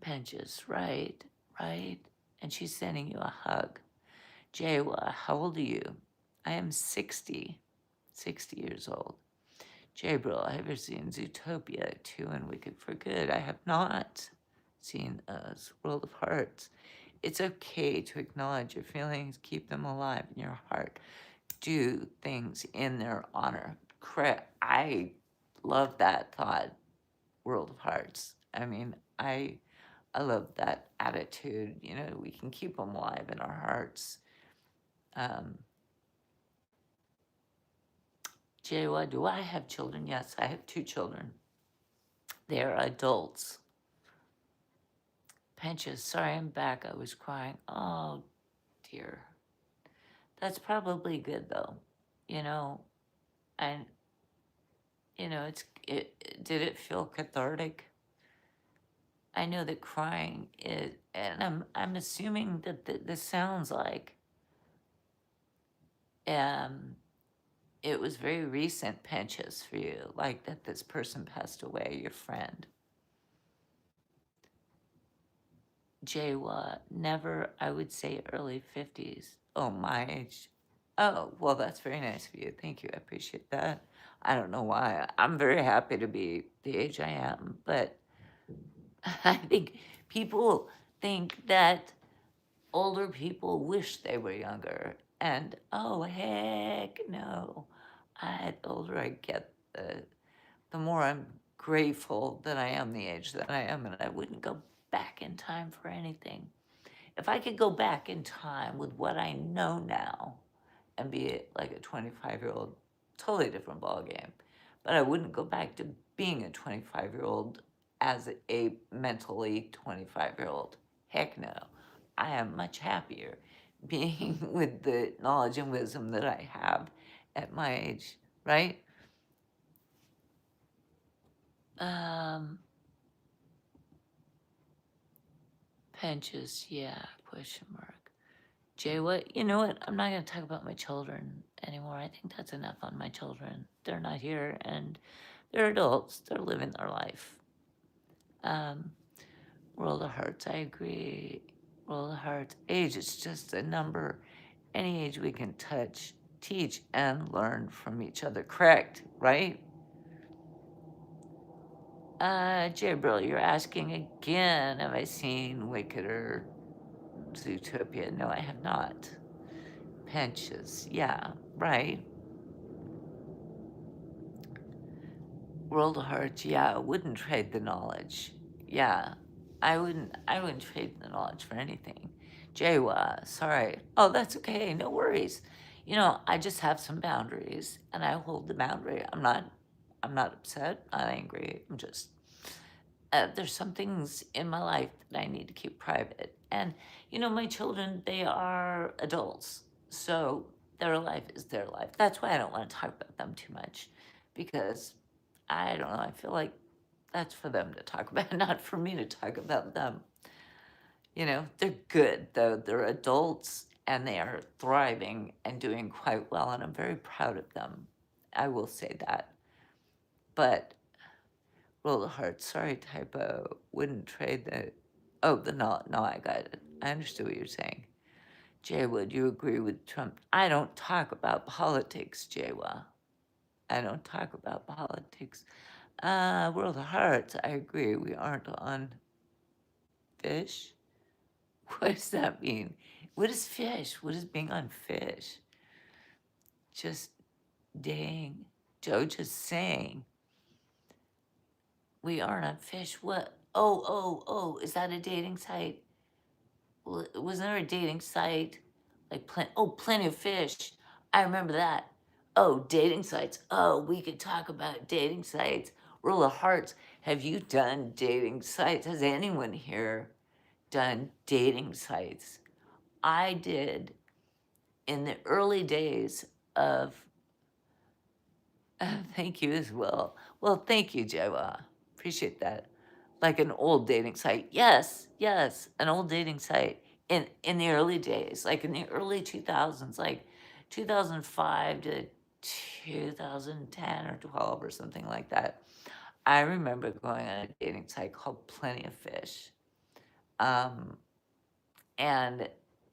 Penches, right, right. And she's sending you a hug. Jaywa, how old are you? I am 60 years old. Jabril, I have seen Zootopia 2 and Wicked for Good. I have not seen World of Hearts. It's okay to acknowledge your feelings, keep them alive in your heart. Do things in their honor. I love that thought, World of Hearts. I mean, I love that attitude. You know, we can keep them alive in our hearts. Jaywa, do I have children? Yes, I have 2 children. They're adults. Penches, sorry I'm back. I was crying. Oh, dear. That's probably good though. You know, and did it feel cathartic? I know that crying is, and I'm assuming that this sounds like it was very recent, Penches, for you, like that this person passed away, your friend. Jaywa, never, I would say early 50s. Oh, my age. Oh, well, that's very nice of you. Thank you. I appreciate that. I don't know why. I'm very happy to be the age I am, but I think people think that older people wish they were younger. And oh, heck no. The older I get, the more I'm grateful that I am the age that I am, and I wouldn't go back in time for anything. If I could go back in time with what I know now and be like a 25-year-old, totally different ballgame. But I wouldn't go back to being a 25-year-old as a mentally 25-year-old. Heck no. I am much happier being with the knowledge and wisdom that I have at my age, right? Penches, yeah, question mark. Jay, what? You know what? I'm not going to talk about my children anymore. I think that's enough on my children. They're not here and they're adults. They're living their life. World of Hearts, I agree. World of Hearts. Age is just a number. Any age we can touch, teach, and learn from each other. Correct, right? Jabril, you're asking again, have I seen Wicked or Zootopia? No, I have not. Pinches, yeah, right. World of Hearts, yeah, wouldn't trade the knowledge. Yeah, I wouldn't trade the knowledge for anything. Jawa, sorry. Oh, that's okay, no worries. I just have some boundaries and I hold the boundary. I'm not upset, not angry. There's some things in my life that I need to keep private. And, my children, they are adults. So their life is their life. That's why I don't want to talk about them too much because I don't know. I feel like that's for them to talk about, not for me to talk about them. They're good though. They're adults and they are thriving and doing quite well. And I'm very proud of them. I will say that. But Roll of Hearts, sorry, typo. Wouldn't trade the. Oh, no, I got it. I understood what you're saying. Jay, would you agree with Trump? I don't talk about politics, Jaywa. I don't talk about politics. World of Hearts, I agree. We aren't on fish. What does that mean? What is fish? What is being on fish? Just dang. Joe just saying. We aren't on fish. What? Oh, is that a dating site? Wasn't there a dating site? Like, Plenty of Fish. I remember that. Oh, dating sites. Oh, we could talk about dating sites. Rule of Hearts. Have you done dating sites? Has anyone here done dating sites? I did in the early days of. Thank you as well. Well, thank you, Joa. Appreciate that. Like an old dating site. Yes, an old dating site in the early days, like in the early 2000s, like 2005 to 2010 or 12 or something like that. I remember going on a dating site called Plenty of Fish. Um, and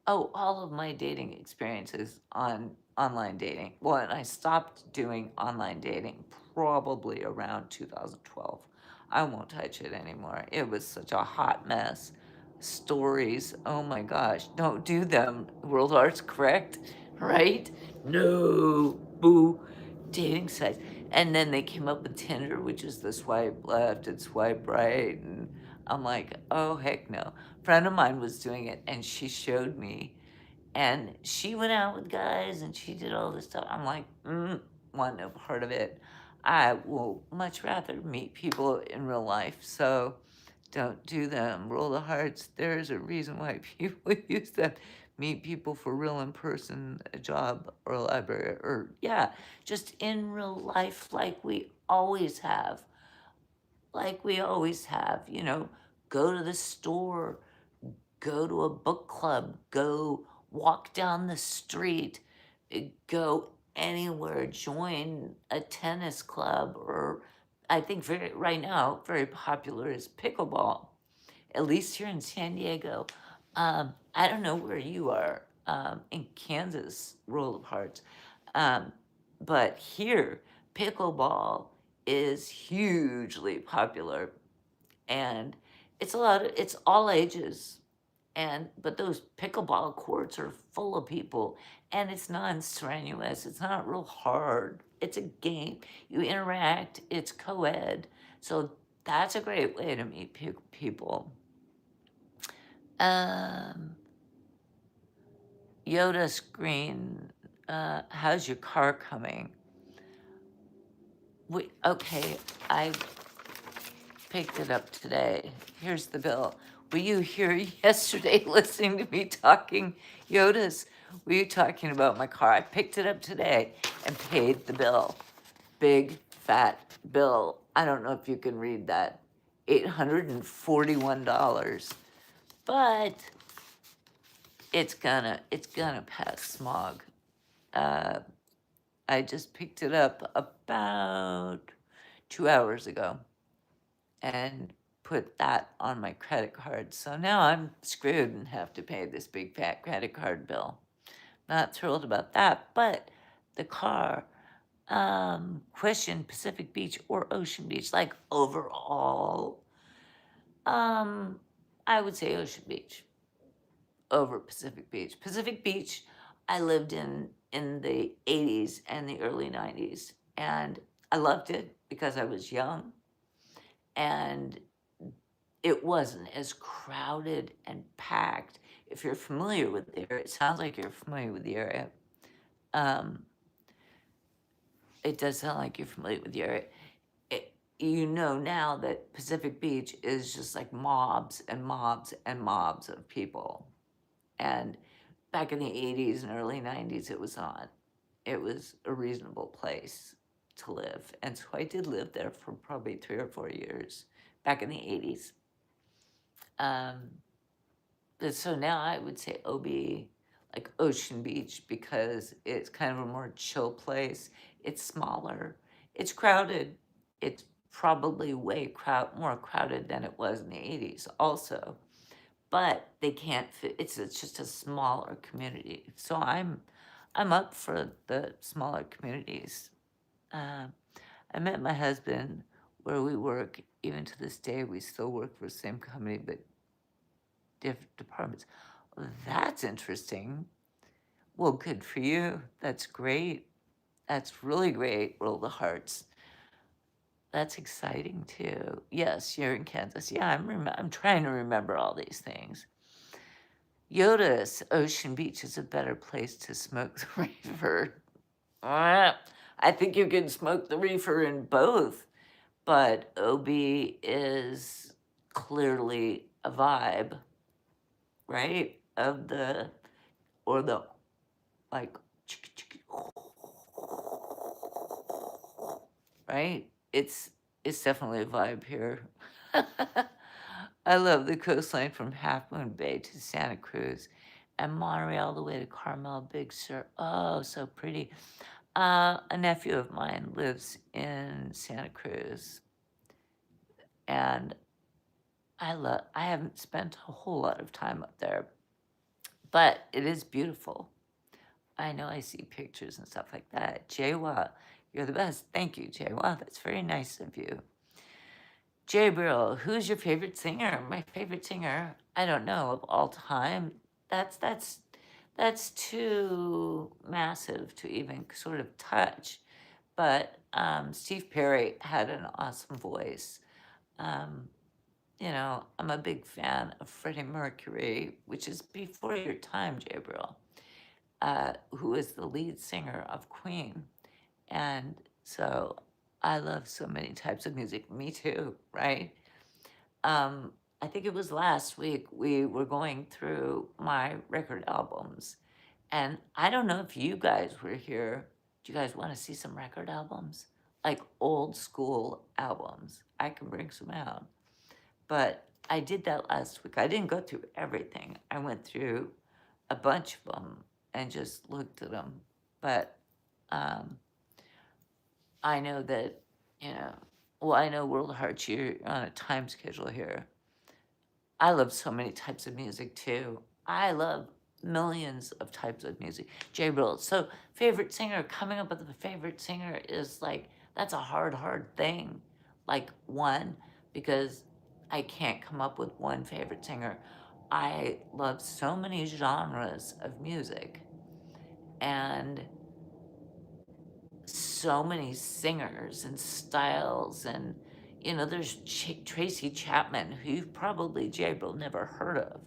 all of my dating experiences on online dating. Well, and I stopped doing online dating probably around 2012. I won't touch it anymore. It was such a hot mess. Stories, oh my gosh, don't do them. World Arts correct, right? No, boo. Dating sites. And then they came up with Tinder, which is the swipe left and swipe right. And I'm like, oh, heck no. Friend of mine was doing it and she showed me. And she went out with guys and she did all this stuff. I'm like, want no part of it. I will much rather meet people in real life. So don't do them. Roll the hearts. There's a reason why people use them. Meet people for real in person, a job or a library, or yeah, just in real life like we always have. Like we always have, go to the store, go to a book club, go walk down the street, go anywhere, join a tennis club, or I think right now, very popular is pickleball, at least here in San Diego. I don't know where you are in Kansas, World of Hearts, um, but here, pickleball is hugely popular and it's all ages but those pickleball courts are full of people and it's non-strenuous, it's not real hard, it's a game, you interact, it's co-ed, so that's a great way to meet people. um Yoda screen, how's your car coming? Okay, I picked it up today. Here's the bill. Were you here yesterday listening to me talking, Yodas? Were you talking about my car? I picked it up today and paid the bill. Big, fat bill. I don't know if you can read that. $841. But it's gonna pass smog. Uh, I just picked it up about 2 hours ago and put that on my credit card. So now I'm screwed and have to pay this big fat credit card bill. Not thrilled about that, but the car, question Pacific Beach or Ocean Beach, like overall, um, I would say Ocean Beach over Pacific Beach. Pacific Beach, I lived in the 80s and the early 90s, and I loved it because I was young and it wasn't as crowded and packed. If you're familiar with the area, it sounds like you're familiar with the area. Um, it does sound like you're familiar with the area. You know now that Pacific Beach is just like mobs and mobs and mobs of people. And back in the 80s and early 90s, it was not. It was a reasonable place to live. And so I did live there for probably 3 or 4 years back in the 80s. But so now I would say OB, like Ocean Beach, because it's kind of a more chill place. It's smaller. It's crowded. It's probably more crowded than it was in the 80s also. But they can't fit. It's just a smaller community. So I'm up for the smaller communities. Uh, I met my husband where we work. Even to this day, we still work for the same company, but different departments. That's interesting. Well, good for you. That's great. That's really great. Roll the hearts. That's exciting too. Yes, you're in Kansas. Yeah, I'm trying to remember all these things. Yoda's Ocean Beach is a better place to smoke the reefer. I think you can smoke the reefer in both, but OB is clearly a vibe, right? Or the like, right? It's definitely a vibe here. I love the coastline from Half Moon Bay to Santa Cruz and Monterey all the way to Carmel, Big Sur. Oh, so pretty. A nephew of mine lives in Santa Cruz, and I haven't spent a whole lot of time up there, but it is beautiful. I know I see pictures and stuff like that. Jaywa, you're the best. Thank you, Jaywa. That's very nice of you. Jay Brill, who's your favorite singer? My favorite singer, I don't know, of all time. That's too massive to even sort of touch. But Steve Perry had an awesome voice. Um, I'm a big fan of Freddie Mercury, which is before your time, Jabril, who is the lead singer of Queen. And so I love so many types of music. Me too, right? I think it was last week we were going through my record albums. And I don't know if you guys were here. Do you guys want to see some record albums? Like old school albums. I can bring some out. But I did that last week. I didn't go through everything. I went through a bunch of them and just looked at them. But I know that, I know World Hearts, you're on a time schedule here. I love so many types of music too. I love millions of types of music. Jay Brill. So favorite singer, coming up with a favorite singer is like, that's a hard thing. Like one, because I can't come up with one favorite singer. I love so many genres of music and so many singers and styles and there's Tracy Chapman, who you've probably, Jabril, never heard of.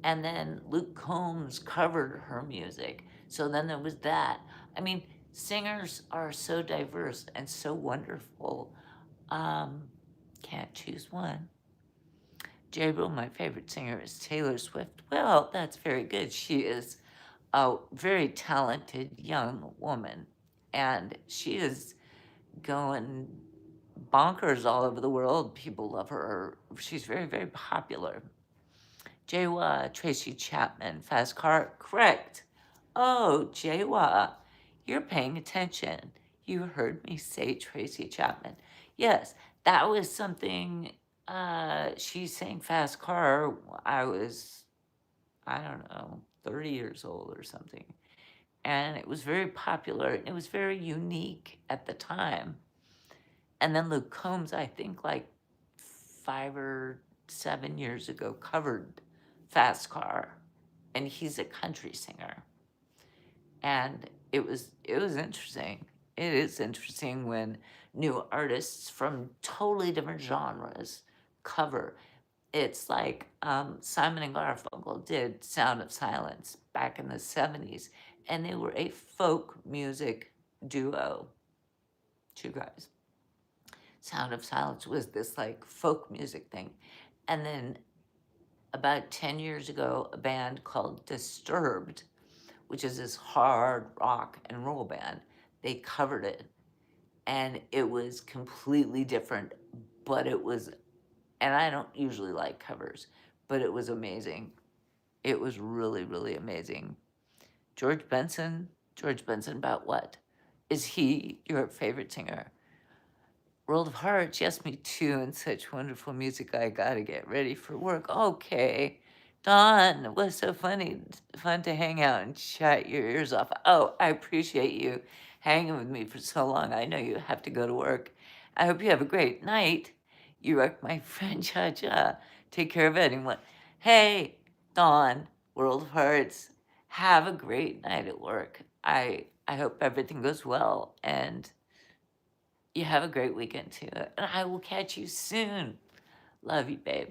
And then Luke Combs covered her music. So then there was that. I mean, singers are so diverse and so wonderful. Can't choose one. Jabril, my favorite singer is Taylor Swift. Well, that's very good. She is a very talented young woman, and she is going bonkers all over the world. People love her. She's very, very popular. Jaywa, Tracy Chapman, Fast Car, correct. Oh, Jaywa, you're paying attention. You heard me say Tracy Chapman. Yes, that was something She sang Fast Car. I was, I don't know, 30 years old or something. And it was very popular. And it was very unique at the time. And then Luke Combs, I think like 5 or 7 years ago, covered Fast Car. And he's a country singer. And it was interesting. It is interesting when new artists from totally different genres cover. It's like Simon and Garfunkel did Sound of Silence back in the 70s, and they were a folk music duo, two guys. Sound of Silence was this like folk music thing. And then about 10 years ago, a band called Disturbed, which is this hard rock and roll band, they covered it. And it was completely different, but it was, and I don't usually like covers, but it was amazing. It was really, really amazing. George Benson about what? Is he your favorite singer? World of Hearts, yes, me too, and such wonderful music. I gotta get ready for work. Okay. Dawn, it was so fun to hang out and chat your ears off. Oh, I appreciate you hanging with me for so long. I know you have to go to work. I hope you have a great night. You rock, my friend Cha. Take care of anyone. Hey, Dawn, World of Hearts, have a great night at work. I hope everything goes well, and you have a great weekend too. And I will catch you soon. Love you, babe.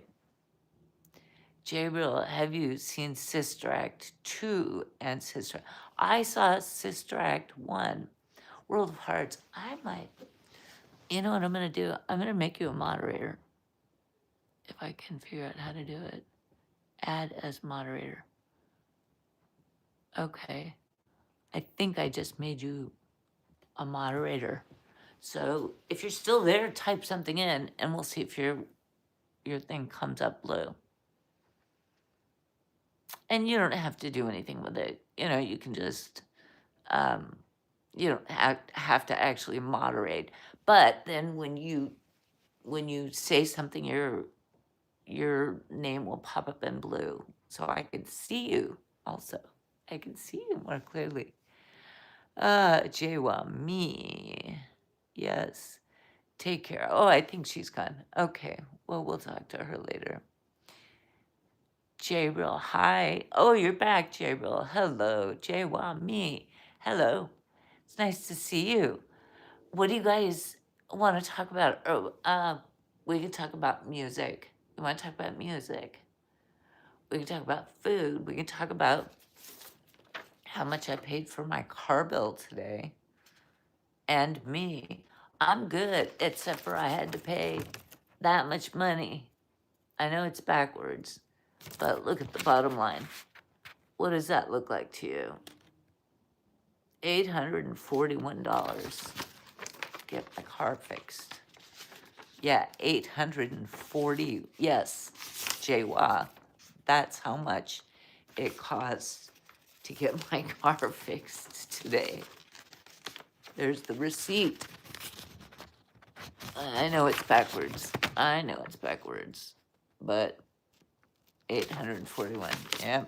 Gabriel, have you seen Sister Act 2 and Sister Act? I saw Sister Act 1. World of Hearts. I might. You know what I'm going to do? I'm going to make you a moderator. If I can figure out how to do it. Add as moderator. Okay. I think I just made you a moderator. So if you're still there, type something in and we'll see if your thing comes up blue. And you don't have to do anything with it. You know, you can just, you don't have to actually moderate. But then when you say something, your name will pop up in blue. So I can see you also. I can see you more clearly. Jawa, me. Yes. Take care. Oh, I think she's gone. Okay. Well, we'll talk to her later. Jabril, hi. Oh, you're back, Jabril. Hello, Jawa, me. Hello. It's nice to see you. What do you guys want to talk about? Oh, we can talk about music. You want to talk about music? We can talk about food. We can talk about how much I paid for my car bill today. And me. I'm good, except for I had to pay that much money. I know it's backwards, but look at the bottom line. What does that look like to you? $841. Get my car fixed. Yeah, 840. Yes, Jawa. That's how much it costs to get my car fixed today. There's the receipt. I know it's backwards. But 841. Yeah.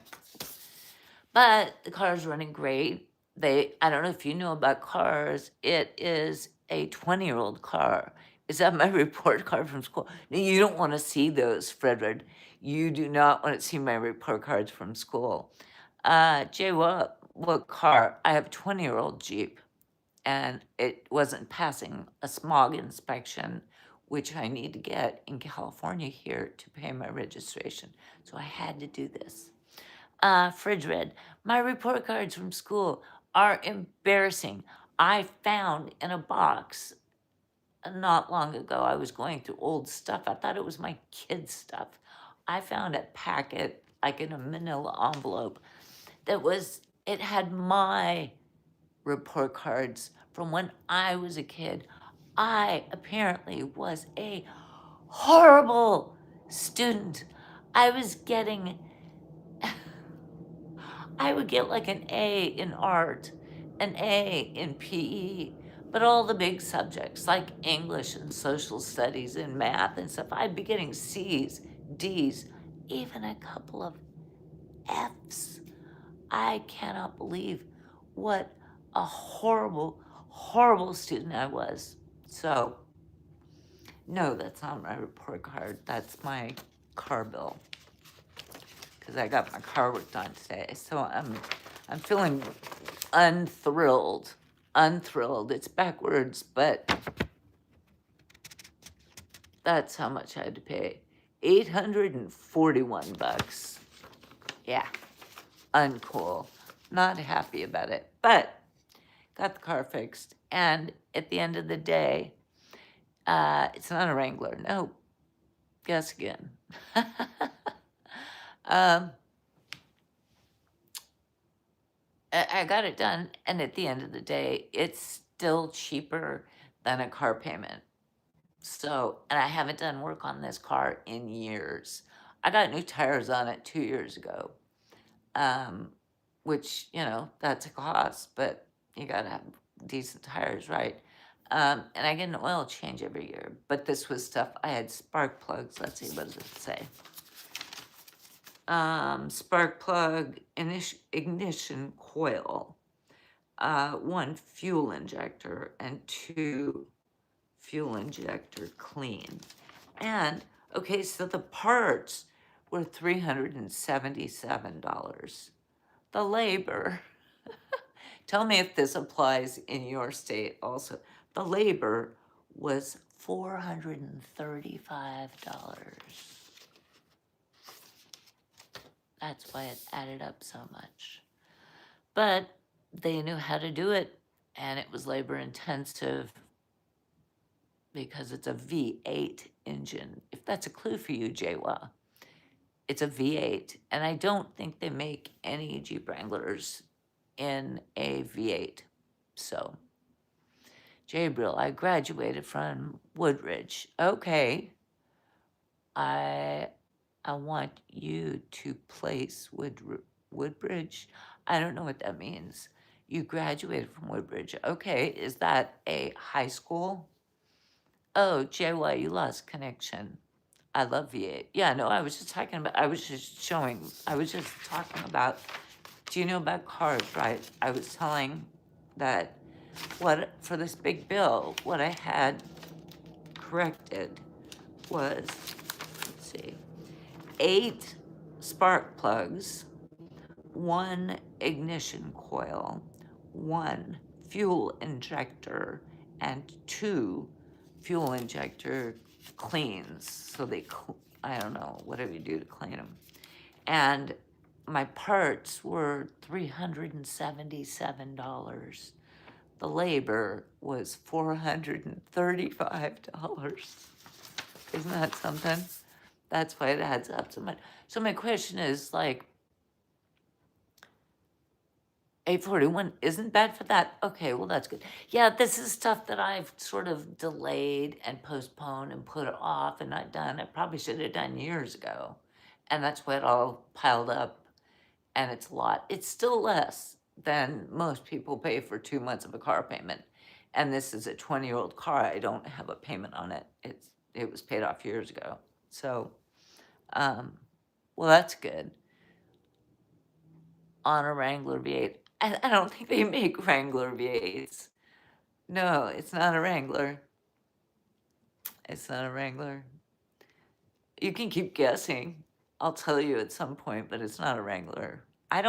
But the car's running great. I don't know if you know about cars. It is a 20-year-old car. Is that my report card from school? No, you don't want to see those, Frederick. You do not want to see my report cards from school. Jay, what car? I have a 20-year-old Jeep, and it wasn't passing a smog inspection, which I need to get in California here to pay my registration. So I had to do this. Fridge Red, my report cards from school are embarrassing. I found in a box not long ago, I was going through old stuff. I thought it was my kids' stuff. I found a packet, like in a manila envelope, it had my report cards from when I was a kid. I apparently was a horrible student. I would get like an A in art, an A in PE, But all the big subjects like English and social studies and math and stuff, I'd be getting C's, D's, even a couple of F's. I cannot believe what a horrible, horrible student I was. So, no, that's not my report card. That's my car bill. Because I got my car worked on today. So I'm feeling unthrilled. Unthrilled. It's backwards, but that's how much I had to pay. $841. Yeah. Uncool. Not happy about it. But got the car fixed. And at the end of the day, it's not a Wrangler. No. Guess again. I got it done, and at the end of the day, it's still cheaper than a car payment. So, and I haven't done work on this car in years. I got new tires on it 2 years ago, which, that's a cost, but you gotta have decent tires, right? And I get an oil change every year, but this was stuff, I had spark plugs. Let's see, what does it say? Spark plug, ignition coil, 1 fuel injector, and 2 fuel injector clean. And, okay, so the parts were $377. The labor, tell me if this applies in your state also. The labor was $435. That's why it added up so much. But they knew how to do it, and it was labor intensive because it's a V8 engine. If that's a clue for you, Jawa, it's a V8, and I don't think they make any Jeep Wranglers in a V8. So, Jabril, I graduated from Woodridge. Okay. I want you to place Woodbridge. I don't know what that means. You graduated from Woodbridge. Okay, is that a high school? Oh, JY, you lost connection. I love V8. Yeah, no, I was just talking about, I was just talking about, do you know about cars, right? I was telling that for this big bill, what I had corrected was, let's see, 8 spark plugs, 1 ignition coil, 1 fuel injector, and 2 fuel injector cleans. So I don't know, whatever you do to clean them. And my parts were $377. The labor was $435. Isn't that something? That's why it adds up so much. So my question is, like, 841 isn't bad for that? Okay, well, that's good. Yeah, this is stuff that I've sort of delayed and postponed and put off and not done. I probably should have done years ago. And that's why it all piled up, and it's a lot. It's still less than most people pay for 2 months of a car payment. And this is a 20-year-old car. I don't have a payment on it. It was paid off years ago. So, well, that's good. On a Wrangler V8. I don't think they make Wrangler V8s. No, it's not a Wrangler. It's not a Wrangler. You can keep guessing. I'll tell you at some point, but it's not a Wrangler. I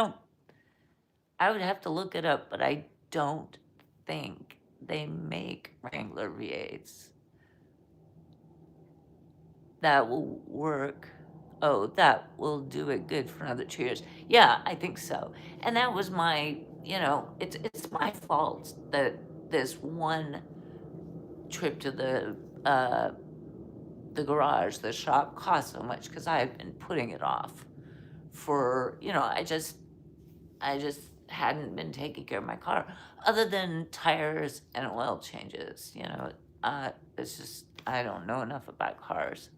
would have to look it up, but I don't think they make Wrangler V8s. That will work. Oh, that will do it good for another 2 years. Yeah, I think so. And that was my, it's my fault that this one trip to the garage, the shop, cost so much, because I've been putting it off for, I just hadn't been taking care of my car, other than tires and oil changes. It's just, I don't know enough about cars.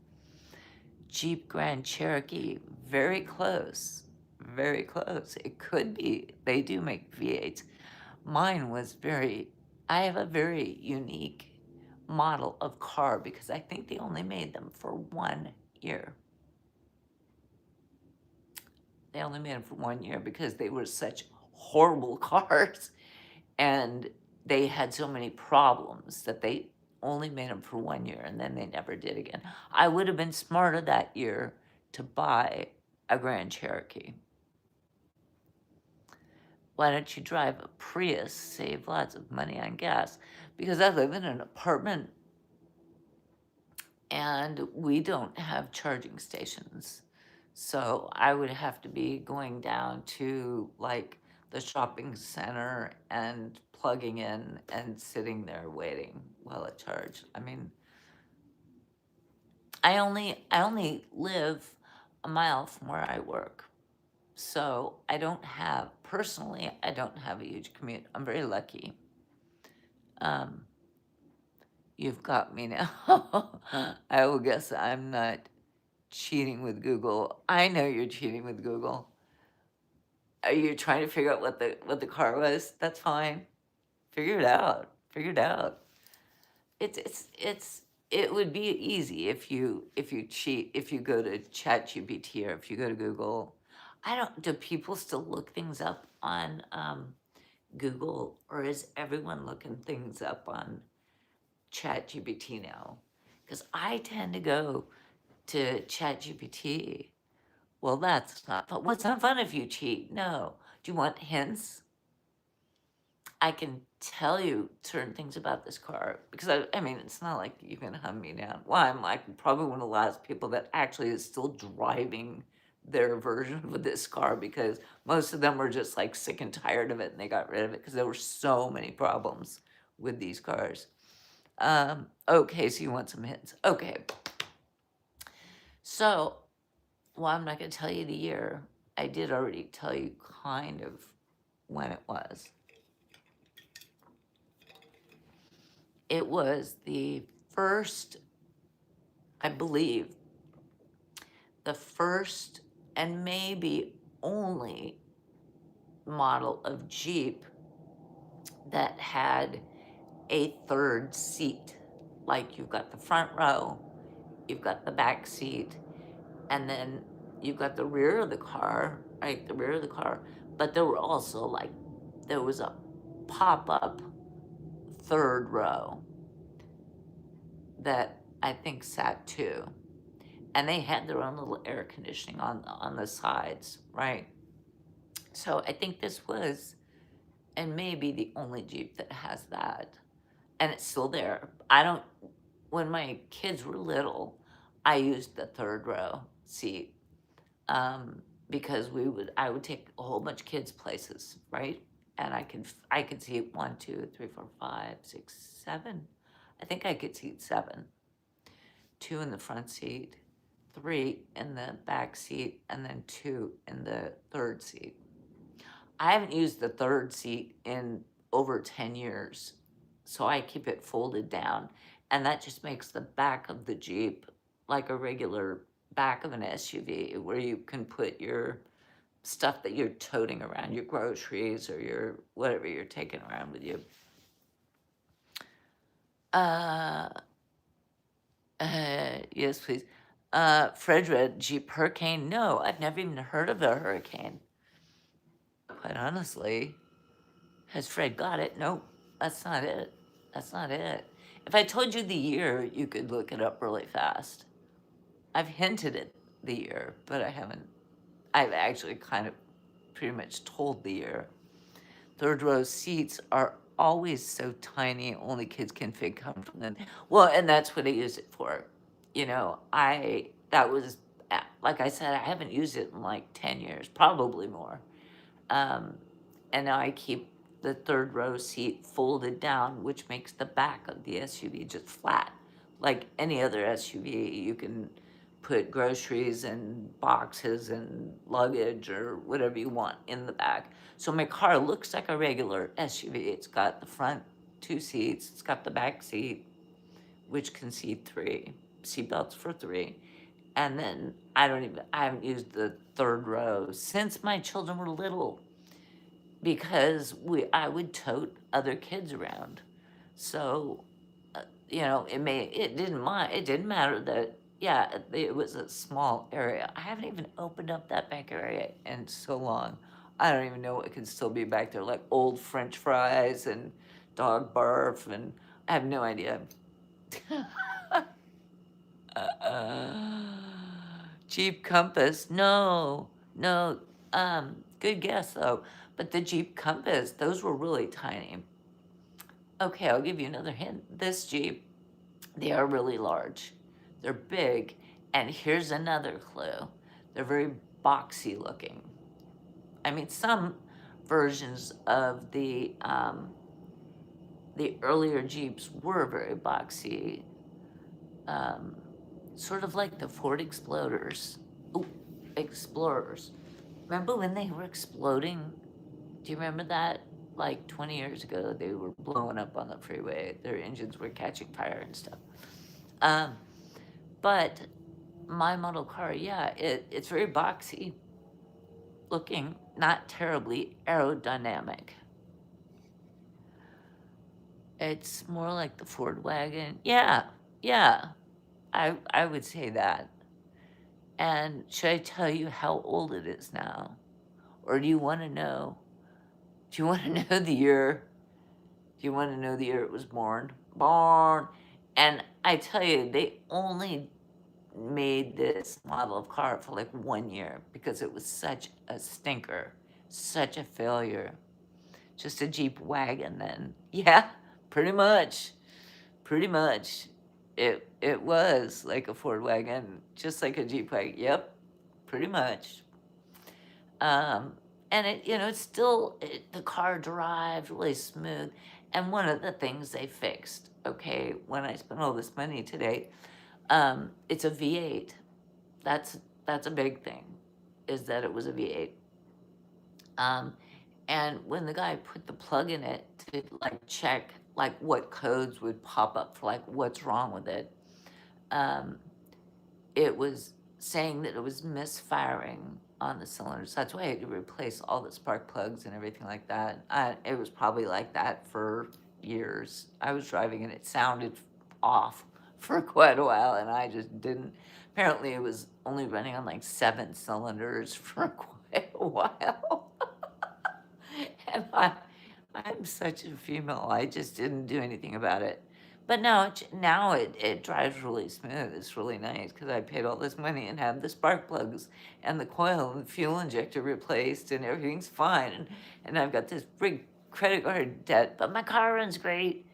Jeep Grand Cherokee, very close, very close. It could be, they do make V8s. Mine was very I have a very unique model of car because I think they only made them for 1 year. They only made them for 1 year because they were such horrible cars and they had so many problems that they only made them for 1 year and then they never did again. I would have been smarter that year to buy a Grand Cherokee. Why don't you drive a Prius, save lots of money on gas? Because I live in an apartment and we don't have charging stations. So I would have to be going down to like the shopping center and plugging in and sitting there waiting while it charged. I mean, I only live a mile from where I work. So I don't have, personally, I don't have a huge commute. I'm very lucky. Um, you've got me now. I will guess I'm not cheating with Google. I know you're cheating with Google. Are you trying to figure out what the car was? That's fine. Figure it out. Figure it out. It's it would be easy if you cheat, if you go to ChatGPT or if you go to Google. I don't, do people still look things up on Google, or is everyone looking things up on ChatGPT now? Because I tend to go to ChatGPT. Well, that's not fun. What's not fun if you cheat? No. Do you want hints? I can tell you certain things about this car because I mean, it's not like you can hunt me down. Well, I'm like probably one of the last people that actually is still driving their version of this car because most of them were just like sick and tired of it and they got rid of it because there were so many problems with these cars. Okay, so you want some hints. Okay. So, well, I'm not going to tell you the year. I did already tell you kind of when it was. It was the first, I believe, the first and maybe only model of Jeep that had a third seat. Like you've got the front row, you've got the back seat, and then you've got the rear of the car, right? The rear of the car. But there were also like, there was a pop-up third row that I think sat two. And they had their own little air conditioning on the sides, right? So I think this was, and maybe the only Jeep that has that. And it's still there. I don't, when my kids were little, I used the third row seat because I would take a whole bunch of kids places, right? And I could seat 1, 2, 3, 4, 5, 6, 7. I think I could seat 7. 2 in the front seat, 3 in the back seat, and then 2 in the third seat. I haven't used the third seat in over 10 years, so I keep it folded down, and that just makes the back of the Jeep like a regular back of an SUV where you can put your stuff that you're toting around, your groceries or your whatever you're taking around with you. Yes, please. Fred read Jeep Hurricane. No, I've never even heard of the Hurricane. Quite honestly, has Fred got it? Nope, that's not it. That's not it. If I told you the year, you could look it up really fast. I've hinted at the year, but I haven't. I've actually kind of pretty much told the year. Third row seats are always so tiny, only kids can fit comfortably. Well, and that's what I use it for. You know, that was, like I said, I haven't used it in like 10 years, probably more. And now I keep the third row seat folded down, which makes the back of the SUV just flat. Like any other SUV, you can put groceries and boxes and luggage or whatever you want in the back. So my car looks like a regular SUV. It's got the front 2 seats, it's got the back seat, which can seat 3, seatbelts for 3. And then I haven't used the third row since my children were little because I would tote other kids around. So, it didn't matter that, yeah, it was a small area. I haven't even opened up that back area in so long. I don't even know what could still be back there, like old French fries and dog barf, and I have no idea. Jeep Compass, no, no, good guess though. But the Jeep Compass, those were really tiny. Okay, I'll give you another hint. This Jeep, they are really large. They're big. And here's another clue. They're very boxy looking. I mean, some versions of the earlier Jeeps were very boxy, um, sort of like the Ford Explorers. Ooh, Explorers. Remember when they were exploding? Do you remember that? Like 20 years ago, they were blowing up on the freeway. Their engines were catching fire and stuff. Um, but my model car, yeah, it's very boxy looking, not terribly aerodynamic. It's more like the Ford wagon. Yeah, yeah, I would say that. And should I tell you how old it is now? Or do you want to know? Do you want to know the year? Do you want to know the year it was born? Born. And I tell you, they only made this model of car for like 1 year because it was such a stinker, such a failure. Just a Jeep wagon then. Yeah, pretty much. Pretty much. It was like a Ford wagon, just like a Jeep wagon. Yep, pretty much. Um, and it's still, the car drives really smooth. And one of the things they fixed, okay, when I spent all this money today, it's a V8. That's that's a big thing, is that it was a V8. Um, and when the guy put the plug in it to like check like what codes would pop up for like what's wrong with it, um, it was saying that it was misfiring on the cylinders. That's why I had to replace all the spark plugs and everything like that. It was probably like that for years. I was driving and it sounded off for quite a while, and I just didn't. Apparently, it was only running on like 7 cylinders for quite a while. And I'm such a female. I just didn't do anything about it. But now it drives really smooth. It's really nice because I paid all this money and had the spark plugs and the coil and the fuel injector replaced, and everything's fine. And I've got this big credit card debt, but my car runs great.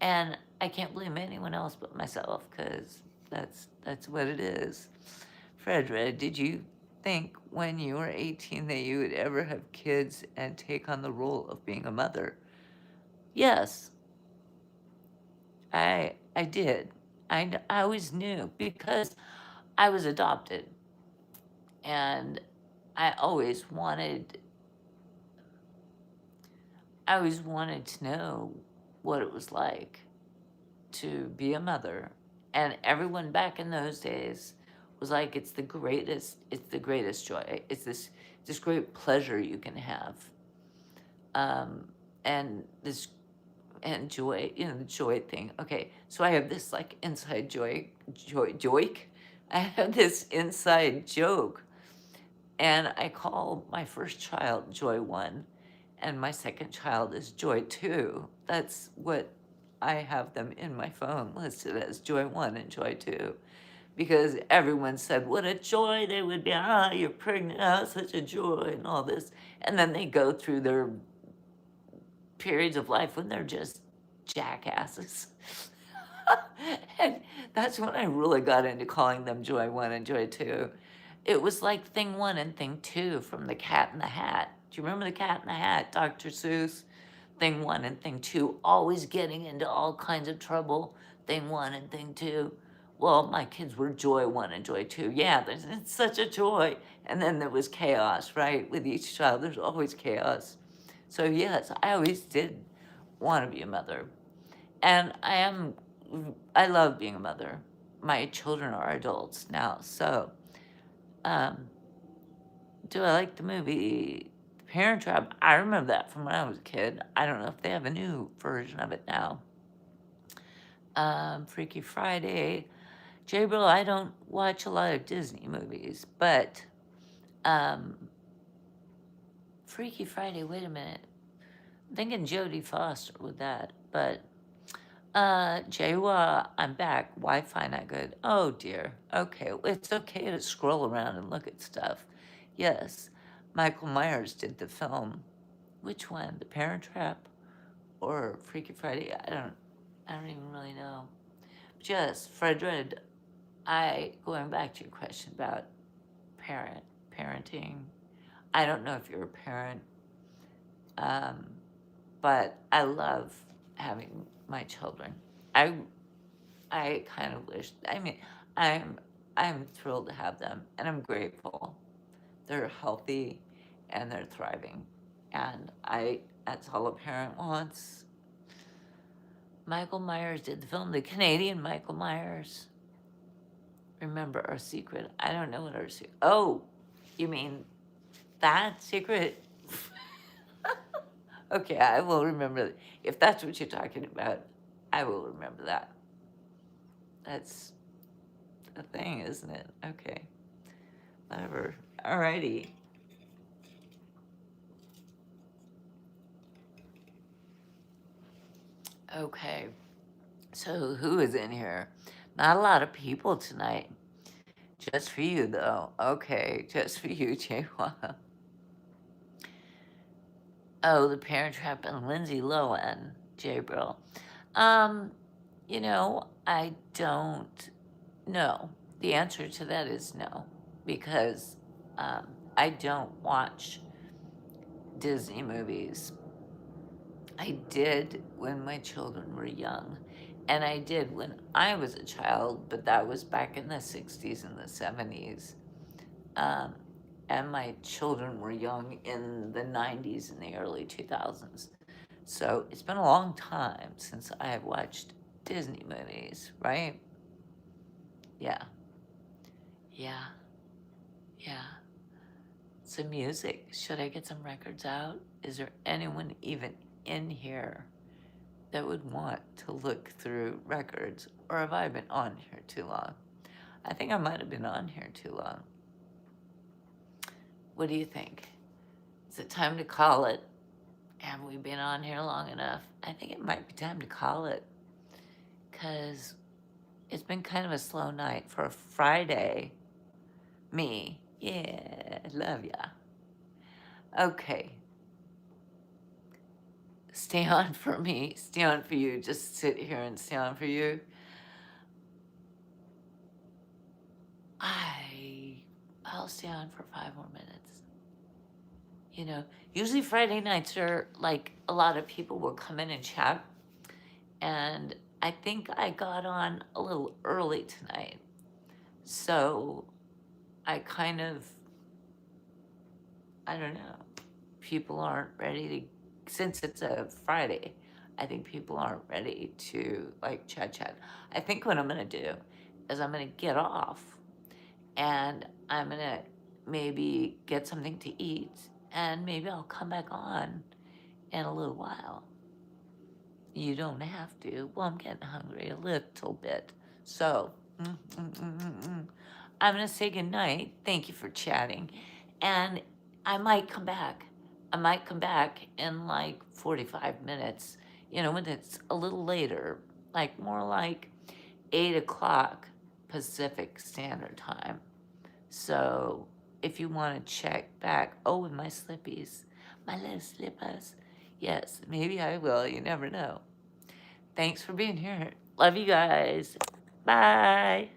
And I can't blame anyone else but myself because that's what it is. Fredra, did you think when you were 18 that you would ever have kids and take on the role of being a mother? Yes, I did. I always knew because I was adopted, and I always wanted I always wanted to know what it was like to be a mother. And everyone back in those days was like, it's the greatest joy. It's this great pleasure you can have. Um, and this and joy, the joy thing. Okay, so I have this like inside joke. I have this inside joke, and I call my first child Joy 1, and my second child is Joy 2. That's what I have them in my phone listed as, Joy 1 and Joy 2. Because everyone said, what a joy they would be. Ah, you're pregnant. Ah, such a joy, and all this. And then they go through their periods of life when they're just jackasses. And that's when I really got into calling them Joy 1 and Joy 2. It was like Thing 1 and Thing 2 from The Cat in the Hat. Do you remember The Cat in the Hat, Dr. Seuss? Thing 1 and Thing 2, always getting into all kinds of trouble. Thing 1 and Thing 2. Well, my kids were Joy 1 and Joy 2. Yeah, it's such a joy. And then there was chaos, right? With each child, there's always chaos. So yes, I always did want to be a mother. And I love being a mother. My children are adults now. So, um, do I like the movie Parent Trap? I remember that from when I was a kid. I don't know if they have a new version of it now. Freaky Friday. Gabriel, I don't watch a lot of Disney movies, but um, Freaky Friday, wait a minute. I'm thinking Jodie Foster with that, but Jawa, I'm back. Wi-Fi not good. Oh dear. Okay, it's okay to scroll around and look at stuff. Yes, Michael Myers did the film. Which one? The Parent Trap or Freaky Friday? I don't even really know. Just Fredred, going back to your question about parenting. I don't know if you're a parent, um, but I love having my children. I I kind of wish. I mean, I'm I'm thrilled to have them, and I'm grateful. They're healthy, and they're thriving, and that's all a parent wants. Michael Myers did the film, the Canadian Michael Myers. Remember our secret? I don't know what our secret. Oh, you mean that secret? Okay, I will remember. If that's what you're talking about, I will remember that. That's a thing, isn't it? Okay. Whatever. Alrighty. Okay. So who is in here? Not a lot of people tonight. Just for you, though. Okay, just for you, Jaywa. Oh, The Parent Trap and Lindsay Lohan, Jabril. Um, I don't know. The answer to that is no, because I don't watch Disney movies. I did when my children were young, and I did when I was a child, but that was back in the 60s and the 70s. Um, and my children were young in the 90s and the early 2000s. So it's been a long time since I have watched Disney movies, right? Yeah, yeah, yeah. Some music. Should I get some records out? Is there anyone even in here that would want to look through records? Or have I been on here too long? I think I might have been on here too long. What do you think? Is it time to call it? Have we been on here long enough? I think it might be time to call it, because it's been kind of a slow night for a Friday. Me. Yeah, love ya. Okay. Stay on for me. Stay on for you. Just sit here and stay on for you. I'll stay on for 5 more minutes. Usually Friday nights are like a lot of people will come in and chat. And I think I got on a little early tonight. So I kind of, I don't know, people aren't ready to, since it's a Friday, I think people aren't ready to like chat. I think what I'm going to do is I'm going to get off and I'm going to maybe get something to eat and maybe I'll come back on in a little while. You don't have to. Well, I'm getting hungry a little bit. So, I'm going to say goodnight. Thank you for chatting. And I might come back. I might come back in like 45 minutes, when it's a little later, like more like 8 o'clock Pacific Standard Time. So if you want to check back, with my slippies, my little slippers, yes, maybe I will. You never know. Thanks for being here. Love you guys. Bye.